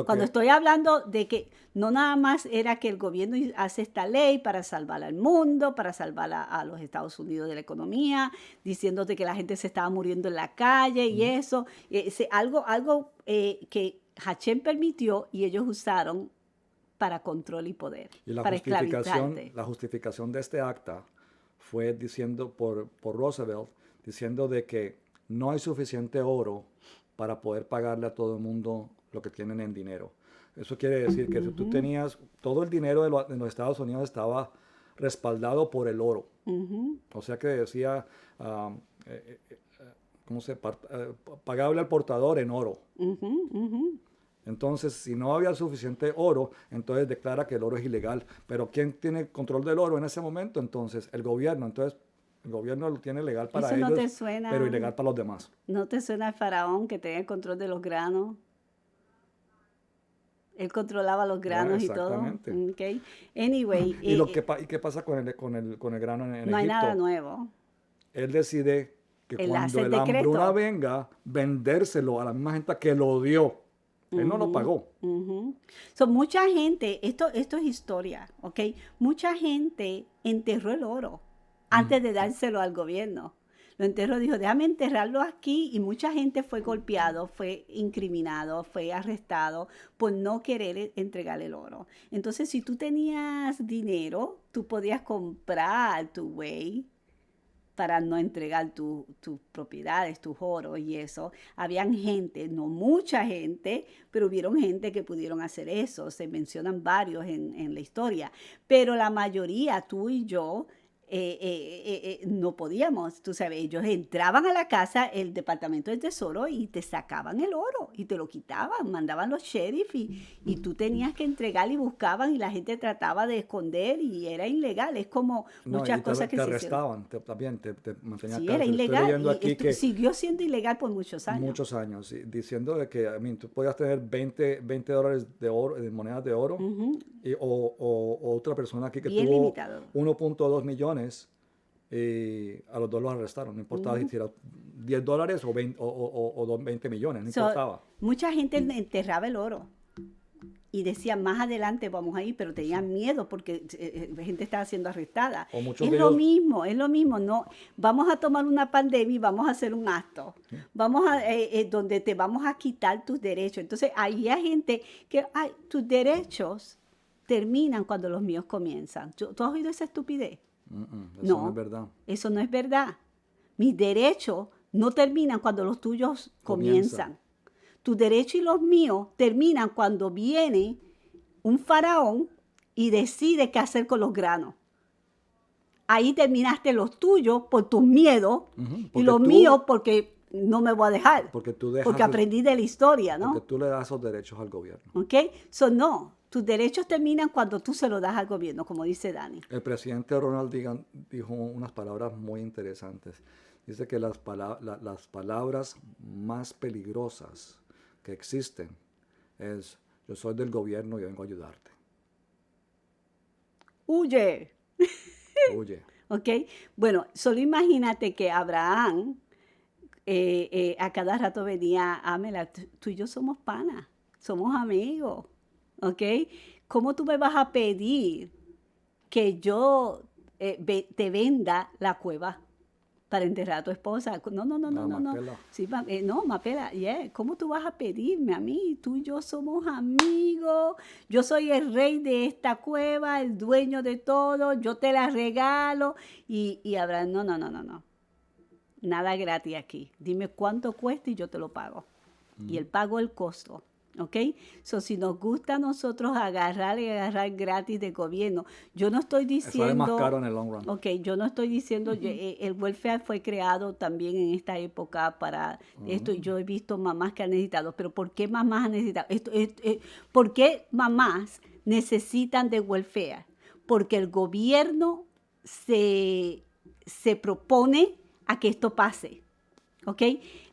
Cuando estoy hablando de que no nada más era que el gobierno hace esta ley para salvar al mundo, para salvar a los Estados Unidos de la economía, diciéndote que la gente se estaba muriendo en la calle y eso. Algo que Hachem permitió y ellos usaron para control y poder, para esclavizarte. La justificación de este acta fue diciendo por Roosevelt, diciendo de que no hay suficiente oro para poder pagarle a todo el mundo lo que tienen en dinero. Eso quiere decir que si tú tenías, todo el dinero de los Estados Unidos estaba respaldado por el oro. O sea que decía, pagable al portador en oro. Entonces, si no había suficiente oro, entonces declara que el oro es ilegal. Pero ¿quién tiene control del oro en ese momento? Entonces, el gobierno. Entonces, el gobierno lo tiene legal para ellos, pero ilegal para los demás. ¿No te suena el faraón que tenía el control de los granos? Él controlaba los granos y todo. Exactamente. Okay. Anyway. ¿Y qué pasa con el grano en Egipto? No hay nada nuevo. Él decide que cuando la hambruna venga, vendérselo a la misma gente que lo dio. Él no lo pagó. Mucha gente, esto es historia, ¿ok? Mucha gente enterró el oro antes de dárselo al gobierno. Lo enterró, dijo, déjame enterrarlo aquí, y mucha gente fue golpeado, fue incriminado, fue arrestado por no querer entregar el oro. Entonces, si tú tenías dinero, tú podías comprar tu way para no entregar tus propiedades, tus oros y eso. Habían gente, no mucha gente, pero hubieron gente que pudieron hacer eso. Se mencionan varios en la historia. Pero la mayoría, tú y yo, no podíamos, tú sabes, ellos entraban a la casa, el Departamento del Tesoro, y te sacaban el oro y te lo quitaban, mandaban los sheriff y tú tenías que entregar y buscaban y la gente trataba de esconder y era ilegal. Es como muchas cosas que se arrestaban, también te mantenían. Sí, era ilegal y siguió siendo ilegal por muchos años. Muchos años, diciendo de que tú podías tener $20 de oro, de monedas de oro, o otra persona aquí que bien tuvo limitado. 1.2 millones. Y a los dos los arrestaron, no importaba si era $10 o 20 millones, no importaba. Mucha gente enterraba el oro y decía, más adelante vamos a ir, pero tenían miedo porque la gente estaba siendo arrestada. Lo mismo, no, vamos a tomar una pandemia y vamos a hacer un acto, donde te vamos a quitar tus derechos. Entonces, hay gente que, tus derechos terminan cuando los míos comienzan. ¿Tú has oído esa estupidez? Eso no es verdad. Eso no es verdad. Mis derechos no terminan cuando los tuyos comienzan. Tus derechos y los míos terminan cuando viene un faraón y decide qué hacer con los granos. Ahí terminaste los tuyos por tus miedos y los míos porque no me voy a dejar. Porque aprendí de la historia, ¿no? Porque tú le das esos derechos al gobierno. ¿Ok? No. Tus derechos terminan cuando tú se los das al gobierno, como dice Dani. El presidente Ronald Reagan dijo unas palabras muy interesantes. Dice que las palabras más peligrosas que existen es: yo soy del gobierno y vengo a ayudarte. ¡Huye! Huye. ¿Ok? Bueno, solo imagínate que Abraham a cada rato venía, Amela, tú y yo somos panas, somos amigos, ¿ok? ¿Cómo tú me vas a pedir que yo te venda la cueva para enterrar a tu esposa? No, no, no, no, no, no. Macpela. Sí, no, Macpela, yeah. ¿Cómo tú vas a pedirme a mí? Tú y yo somos amigos. Yo soy el rey de esta cueva, el dueño de todo. Yo te la regalo. Y Abraham, no, no, no, no, no. Nada gratis aquí. Dime cuánto cuesta y yo te lo pago. Y él pagó el costo. ¿Ok? So, si nos gusta a nosotros agarrar gratis del gobierno, yo no estoy diciendo... Sale más caro en el long run. Ok, yo no estoy diciendo... el welfare fue creado también en esta época para esto. Yo he visto mamás que han necesitado. Pero ¿por qué mamás han necesitado? ¿Por qué mamás necesitan de welfare? Porque el gobierno se propone a que esto pase. ¿Ok?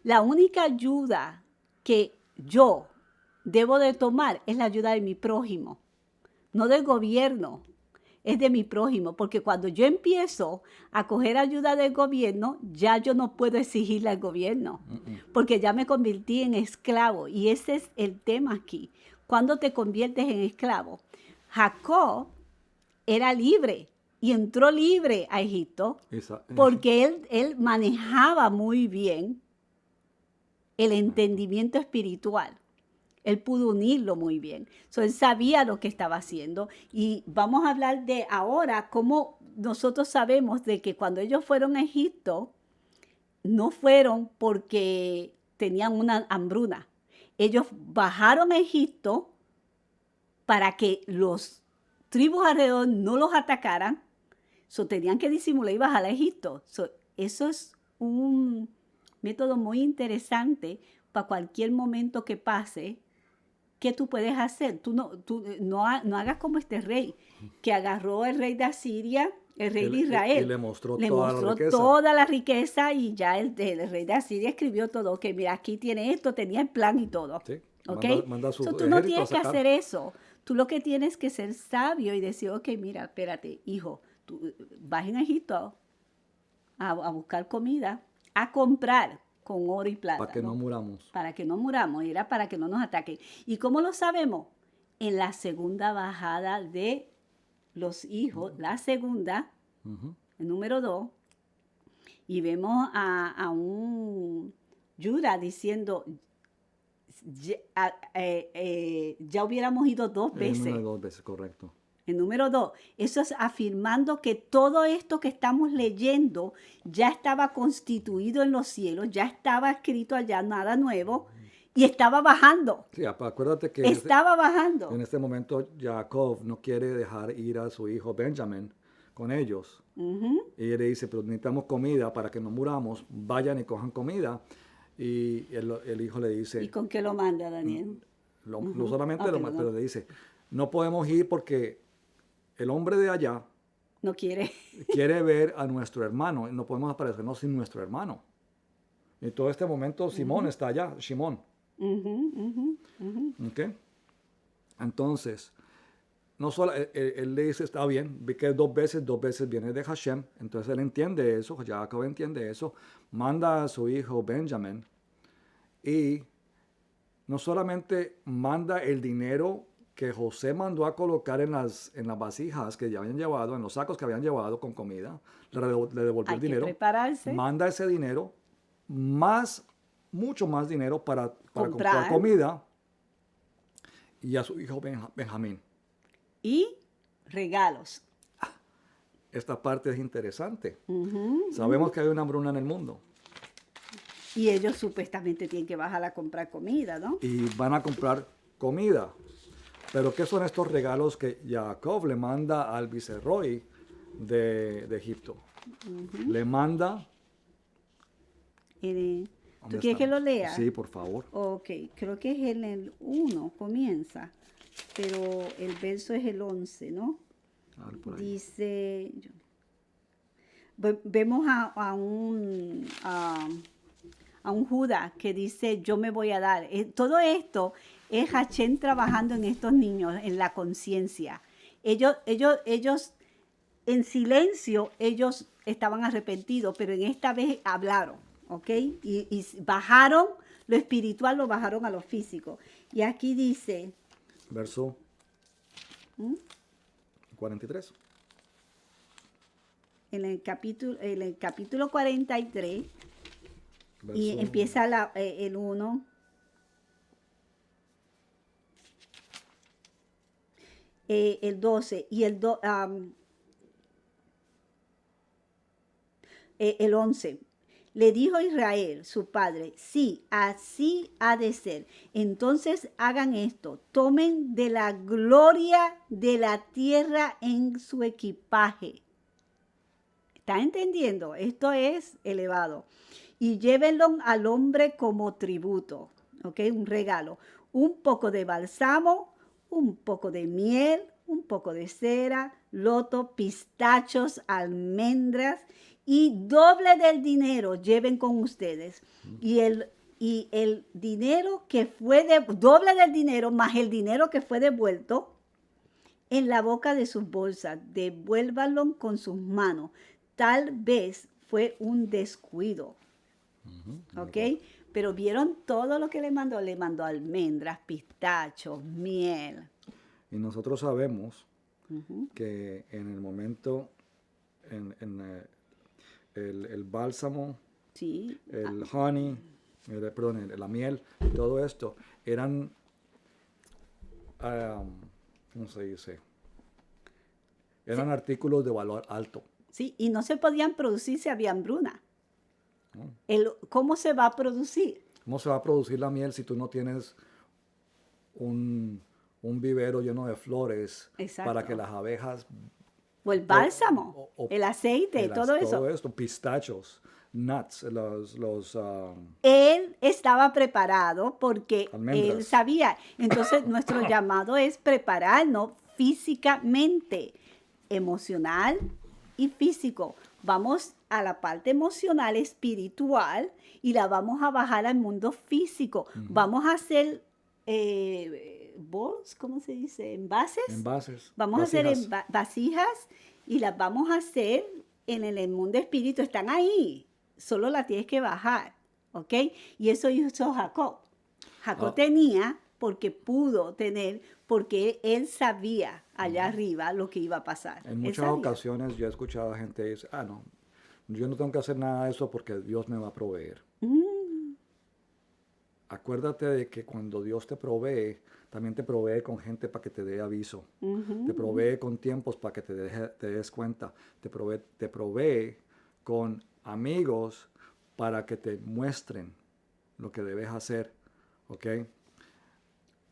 La única ayuda que yo debo de tomar es la ayuda de mi prójimo, no del gobierno, es de mi prójimo, porque cuando yo empiezo a coger ayuda del gobierno, ya yo no puedo exigirle al gobierno, porque ya me convertí en esclavo, y ese es el tema aquí. Cuando te conviertes en esclavo, Jacob era libre y entró libre a Egipto, porque él manejaba muy bien el entendimiento espiritual. Él pudo unirlo muy bien. Él sabía lo que estaba haciendo. Y vamos a hablar de ahora cómo nosotros sabemos de que cuando ellos fueron a Egipto, no fueron porque tenían una hambruna. Ellos bajaron a Egipto para que los tribus alrededor no los atacaran. Tenían que disimular y bajar a Egipto. Eso es un método muy interesante para cualquier momento que pase. ¿Qué tú puedes hacer? Tú no hagas como este rey, que agarró el rey de Asiria, el rey de Israel. Y le mostró toda la riqueza y ya el rey de Asiria escribió todo. Que mira, aquí tiene esto, tenía el plan y todo. Sí, ¿Okay? manda su Tú no tienes que hacer eso. Tú lo que tienes que ser sabio y decir, ok, mira, espérate, hijo, tú vas en Egipto a buscar comida, a comprar con oro y plata. Para que no muramos. Para que no muramos, era para que no nos ataquen. ¿Y cómo lo sabemos? En la segunda bajada de los hijos, la segunda, el número 2, y vemos a un Judá diciendo, ya hubiéramos ido 2 veces. El número 2 veces, correcto. El número 2, eso es afirmando que todo esto que estamos leyendo ya estaba constituido en los cielos, ya estaba escrito allá, nada nuevo, y estaba bajando. Sí, acuérdate que bajando. En este momento Jacob no quiere dejar ir a su hijo Benjamín con ellos. Y él le dice, pero necesitamos comida para que no muramos, vayan y cojan comida. Y el hijo le dice... ¿Y con qué lo manda, Daniel? No solamente lo manda, pero le dice, no podemos ir porque... El hombre de allá no quiere ver a nuestro hermano. No podemos aparecernos sin nuestro hermano. En todo este momento Simón está allá, Shimón. ¿Okay? Entonces, no solo, él le dice, está bien, vi que 2 veces viene de Hashem. Entonces él entiende eso, Jacob entiende eso. Manda a su hijo Benjamín. Y no solamente manda el dinero que José mandó a colocar en las vasijas que ya habían llevado, en los sacos que habían llevado con comida, le devolvió el dinero. Prepararse. Manda ese dinero, mucho más dinero para comprar comida, y a su hijo Benjamín. Y regalos. Esta parte es interesante. Sabemos que hay una hambruna en el mundo. Y ellos supuestamente tienen que bajar a comprar comida, ¿no? Y van a comprar comida. Pero ¿qué son estos regalos que Jacob le manda al viceroy de Egipto? Le manda... ¿Tú quieres que lo lea? Sí, por favor. Ok, creo que es en el 1, comienza, pero el verso es el 11, ¿no? Dice... Vemos a un Judá que dice, yo me voy a dar. Todo esto es Hashem trabajando en estos niños, en la conciencia. Ellos en silencio ellos estaban arrepentidos, pero en esta vez hablaron, ¿ok? Y bajaron lo espiritual, lo bajaron a lo físico. Y aquí dice... Verso 43. En el capítulo 43, Verso, y empieza el 1. El 12 y el 11. Le dijo Israel, su padre, sí, así ha de ser. Entonces hagan esto, tomen de la gloria de la tierra en su equipaje. ¿Está entendiendo? Esto es elevado. Y llévenlo al hombre como tributo, ¿ok? Un regalo. Un poco de bálsamo, un poco de miel, un poco de cera, loto, pistachos, almendras y doble del dinero lleven con ustedes. Y el dinero que fue doble del dinero más el dinero que fue devuelto en la boca de sus bolsas, devuélvanlo con sus manos. Tal vez fue un descuido, ¿ok? Pero vieron todo lo que le mandó almendras, pistachos, miel. y nosotros sabemos que en el momento, el bálsamo, Sí. el honey, perdón, la miel, todo esto, eran, ¿cómo se dice? Eran artículos de valor alto. Sí, y no se podían producir si había hambruna. ¿Cómo se va a producir? ¿Cómo se va a producir la miel si tú no tienes un vivero lleno de flores? Exacto. Para que las abejas... O el bálsamo, el aceite, todo eso. Todo esto, pistachos, nuts, Él estaba preparado porque almendras. él sabía. Entonces, nuestro llamado es prepararnos físicamente, emocional y físico. Vamos a la parte emocional, espiritual, y la vamos a bajar al mundo físico. Vamos a hacer bowls, ¿cómo se dice? Envases. Envases. Vamos vasijas. a hacer vasijas y las vamos a hacer en el mundo espíritu. Están ahí. Solo la tienes que bajar. ¿Ok? Y eso hizo Jacob. Jacob tenía porque pudo tener, porque él sabía allá arriba lo que iba a pasar. En muchas ocasiones yo he escuchado a gente decir, no, yo no tengo que hacer nada de eso porque Dios me va a proveer. Acuérdate de que cuando Dios te provee, también te provee con gente para que te dé aviso. Te provee con tiempos para que te des cuenta. Te provee con amigos para que te muestren lo que debes hacer. ¿Ok?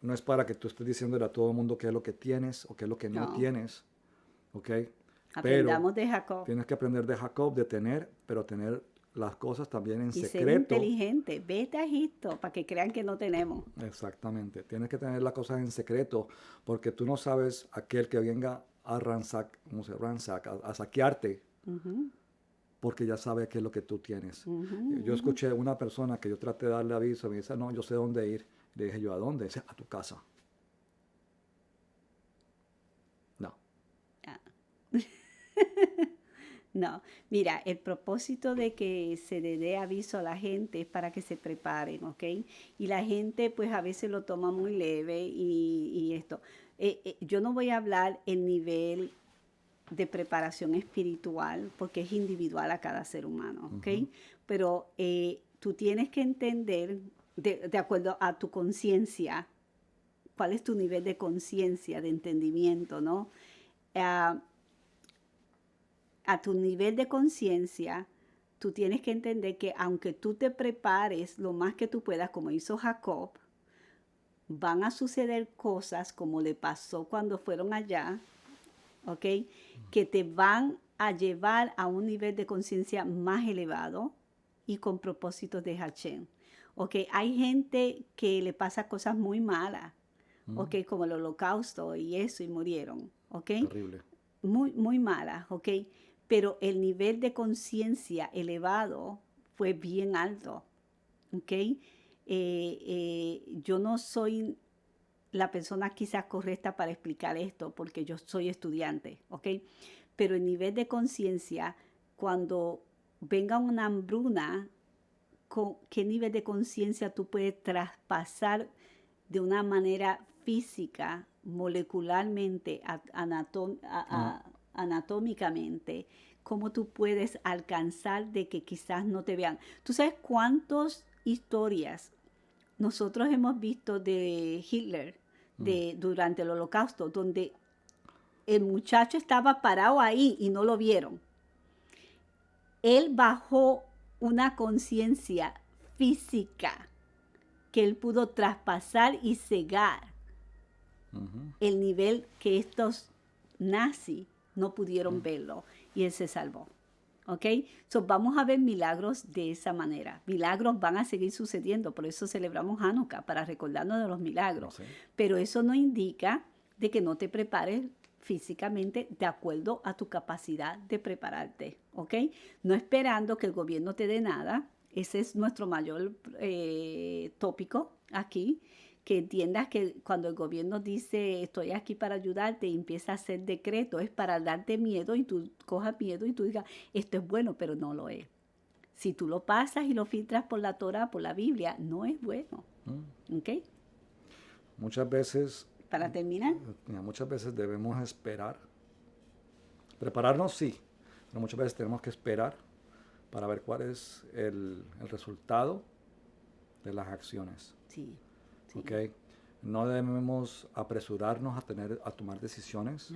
No es para que tú estés diciéndole a todo el mundo qué es lo que tienes o qué es lo que no tienes. ¿Ok? Aprendamos de Jacob. Tienes que aprender de Jacob, de tener, pero tener las cosas también en secreto. Y ser inteligente. Vete a Egipto para que crean que no tenemos. Exactamente. Tienes que tener las cosas en secreto porque tú no sabes aquel que venga a a saquearte. Porque ya sabe qué es lo que tú tienes. Yo escuché una persona que yo traté de darle aviso y me dice, no, yo sé dónde ir. Le dije yo, ¿a dónde? Dice, a tu casa. No. No, mira, el propósito de que se le dé aviso a la gente es para que se preparen, ¿ok? Y la gente pues a veces lo toma muy leve y esto. Yo no voy a hablar el nivel de preparación espiritual porque es individual a cada ser humano, ¿ok? Pero tú tienes que entender, de acuerdo a tu conciencia, cuál es tu nivel de conciencia, de entendimiento, ¿no? A tu nivel de conciencia, tú tienes que entender que aunque tú te prepares lo más que tú puedas, como hizo Jacob, van a suceder cosas como le pasó cuando fueron allá, ¿ok? Que te van a llevar a un nivel de conciencia más elevado y con propósitos de Hashem. ¿Ok? Hay gente que le pasa cosas muy malas, ¿ok? Como el holocausto y eso, y murieron, ¿ok? Terrible. Muy, muy malas, ¿ok? Pero el nivel de conciencia elevado fue bien alto, ¿ok? Yo no soy la persona quizás correcta para explicar esto porque yo soy estudiante, ¿ok? pero el nivel de conciencia, cuando venga una hambruna, ¿qué nivel de conciencia tú puedes traspasar de una manera física, molecularmente, anatómicamente? ¿Cómo tú puedes alcanzar de que quizás no te vean? ¿Tú sabes cuántas historias nosotros hemos visto de Hitler durante el Holocausto, donde el muchacho estaba parado ahí y no lo vieron? Él bajó una conciencia física que él pudo traspasar y cegar el nivel que estos nazis no pudieron verlo, y él se salvó. ¿Ok? So, vamos a ver milagros de esa manera. Milagros van a seguir sucediendo, por eso celebramos Hanukkah, para recordarnos de los milagros. Sí. Pero eso no indica de que no te prepares físicamente de acuerdo a tu capacidad de prepararte. ¿Ok? No esperando que el gobierno te dé nada. Ese es nuestro mayor tópico aquí. Que entiendas que cuando el gobierno dice estoy aquí para ayudarte y empieza a hacer decretos, es para darte miedo y tú cojas miedo y tú digas esto es bueno, pero no lo es. Si tú lo pasas y lo filtras por la Torah, por la Biblia, no es bueno. ¿Ok? Muchas veces... Para terminar. Muchas veces debemos esperar. Prepararnos sí, pero muchas veces tenemos que esperar para ver cuál es el resultado de las acciones. Sí. Sí. Okay. No debemos apresurarnos a tomar decisiones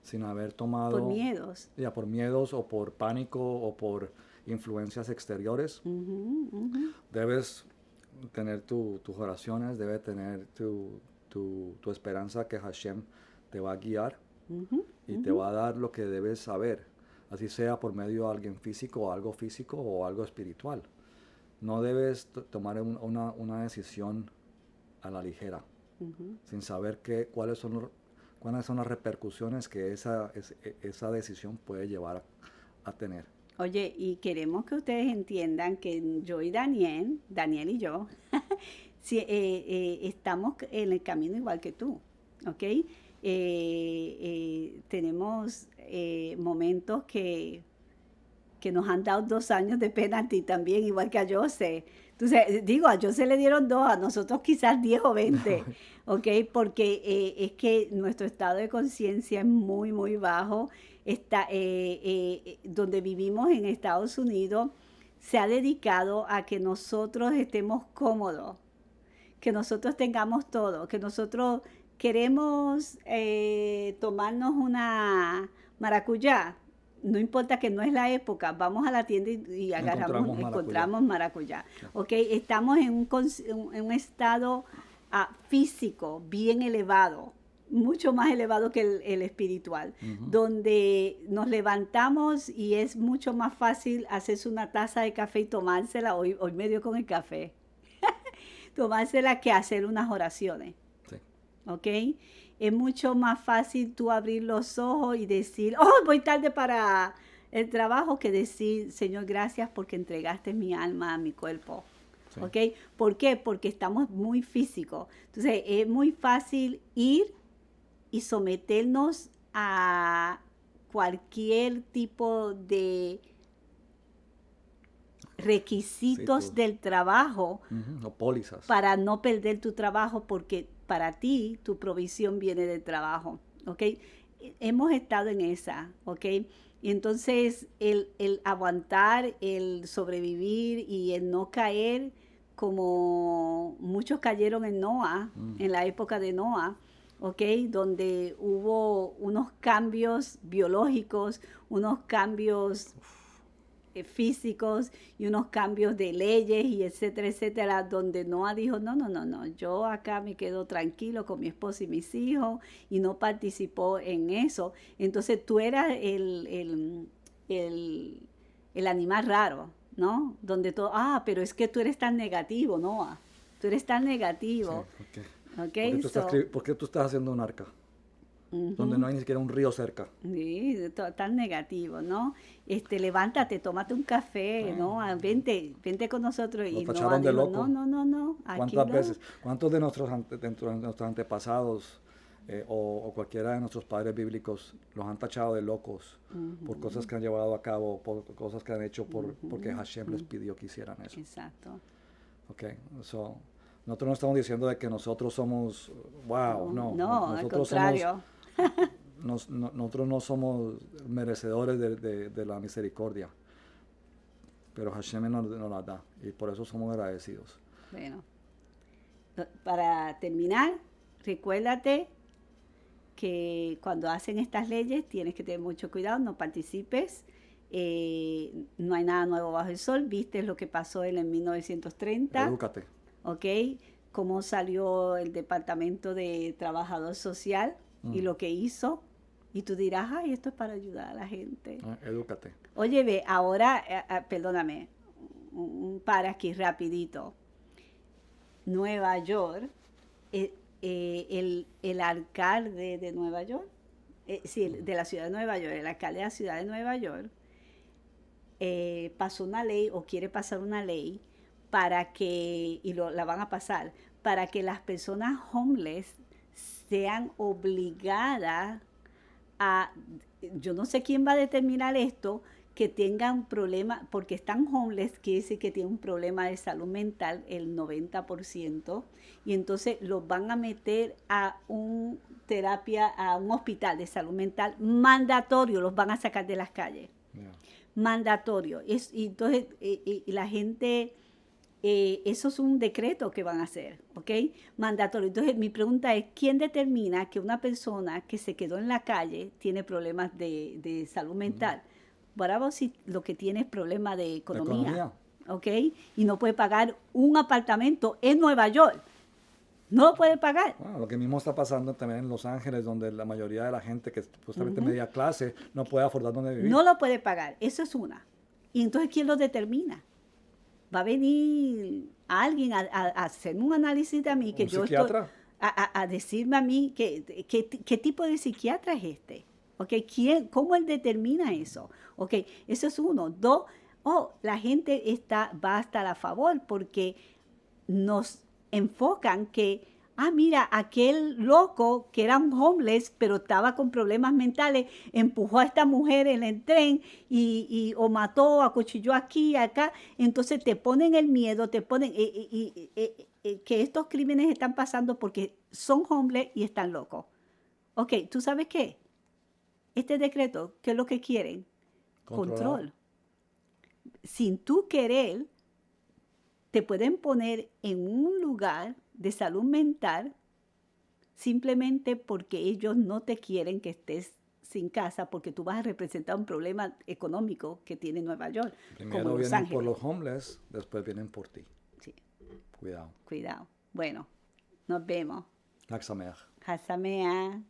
sin haber tomado... Por miedos. Ya, por miedos o por pánico o por influencias exteriores. Debes tener tus oraciones, debes tener tu esperanza que Hashem te va a guiar y te va a dar lo que debes saber, así sea por medio de alguien físico o algo espiritual. No debes tomar una decisión a la ligera, sin saber cuáles son las repercusiones que esa decisión puede llevar a tener. Oye, y queremos que ustedes entiendan que yo y Daniel y yo, estamos en el camino igual que tú, ¿ok? Tenemos momentos que nos han dado 2 años de penalti también, igual que a Jose. Entonces, digo, a Jose le dieron 2, a nosotros quizás 10 o 20, ¿ok? Porque es que nuestro estado de conciencia es muy, muy bajo. Donde vivimos en Estados Unidos, se ha dedicado a que nosotros estemos cómodos, que nosotros tengamos todo, que nosotros queremos tomarnos una maracuyá. No importa que no es la época, vamos a la tienda y encontramos maracuyá. Okay, estamos en un estado físico bien elevado, mucho más elevado que el espiritual, donde nos levantamos y es mucho más fácil hacerse una taza de café y tomársela, hoy me dio con el café, tomársela que hacer unas oraciones. Sí. ¿Ok? Es mucho más fácil tú abrir los ojos y decir, voy tarde para el trabajo, que decir, Señor, gracias porque entregaste mi alma a mi cuerpo. Sí. ¿Ok? ¿Por qué? Porque estamos muy físicos. Entonces, es muy fácil ir y someternos a cualquier tipo de requisitos del trabajo o pólizas para no perder tu trabajo, porque para ti tu provisión viene del trabajo, ¿ok? Hemos estado en esa, ¿ok? Y entonces el aguantar, el sobrevivir y el no caer como muchos cayeron en Noah, en la época de Noah, ¿ok? Donde hubo unos cambios biológicos, unos cambios físicos y unos cambios de leyes y etcétera, etcétera, donde Noah dijo, no, yo acá me quedo tranquilo con mi esposo y mis hijos, y no participó en eso. Entonces tú eras el animal raro, ¿no? Donde todo, pero es que tú eres tan negativo, Noah, tú eres tan negativo. Sí, ¿por qué tú estás haciendo un arca? Donde no hay ni siquiera un río cerca. Sí, tan negativo, ¿no? Levántate, tómate un café, ¿no? Vente con nosotros. Y no dijo, no. ¿Cuántas veces? ¿Cuántos de nuestros antepasados o cualquiera de nuestros padres bíblicos los han tachado de locos por cosas que han llevado a cabo, por cosas que han hecho porque Hashem les pidió que hicieran eso. Exacto. Okay, so, nosotros no estamos diciendo de que nosotros somos, wow, no. No, al Nosotros contrario. nosotros no somos merecedores de la misericordia, pero Hashem nos la da y por eso somos agradecidos. Bueno, para terminar, recuérdate que cuando hacen estas leyes tienes que tener mucho cuidado, no participes, no hay nada nuevo bajo el sol, viste lo que pasó en el 1930. Edúcate. ¿Ok? Cómo salió el Departamento de Trabajador Social y lo que hizo. Y tú dirás, ay, esto es para ayudar a la gente. Edúcate. Oye, ve, ahora, perdóname, para aquí rapidito. Nueva York, el alcalde de Nueva York, sí, de la ciudad de Nueva York, el alcalde de la ciudad de Nueva York, pasó una ley o quiere pasar una ley para que, la van a pasar, para que las personas homeless sean obligadas a, yo no sé quién va a determinar esto, que tengan problemas, porque están homeless, quiere decir que tienen un problema de salud mental, el 90%, y entonces los van a meter a un hospital de salud mental mandatorio, los van a sacar de las calles. Yeah. Mandatorio. Y entonces, la gente, eso es un decreto que van a hacer, ¿ok? Mandatorio. Entonces, mi pregunta es, ¿quién determina que una persona que se quedó en la calle tiene problemas de salud mental? Bravo, si lo que tiene es problema de economía, ¿ok? Y no puede pagar un apartamento en Nueva York. No lo puede pagar. Bueno, lo que mismo está pasando también en Los Ángeles, donde la mayoría de la gente que es justamente media clase no puede afordar dónde vivir. No lo puede pagar, eso es una. Y entonces, ¿quién lo determina? Va a venir alguien a hacer un análisis de mí, que yo psiquiatra? A decirme a mí qué tipo de psiquiatra es este. Okay, ¿cómo él determina eso? Okay, eso es uno. Dos, la gente va a estar a favor porque nos enfocan que, mira, aquel loco que era un homeless, pero estaba con problemas mentales, empujó a esta mujer en el tren o mató, acuchilló aquí, acá. Entonces te ponen el miedo, te ponen que estos crímenes están pasando porque son homeless y están locos. Ok, ¿tú sabes qué? Este decreto, ¿qué es lo que quieren? Control. Sin tú querer, te pueden poner en un lugar de salud mental simplemente porque ellos no te quieren que estés sin casa, porque tú vas a representar un problema económico que tiene Nueva York. Primero como vienen por los homeless, después vienen por ti. Sí. Cuidado. Cuidado. Bueno, nos vemos. Chag Sameach. Chag Sameach.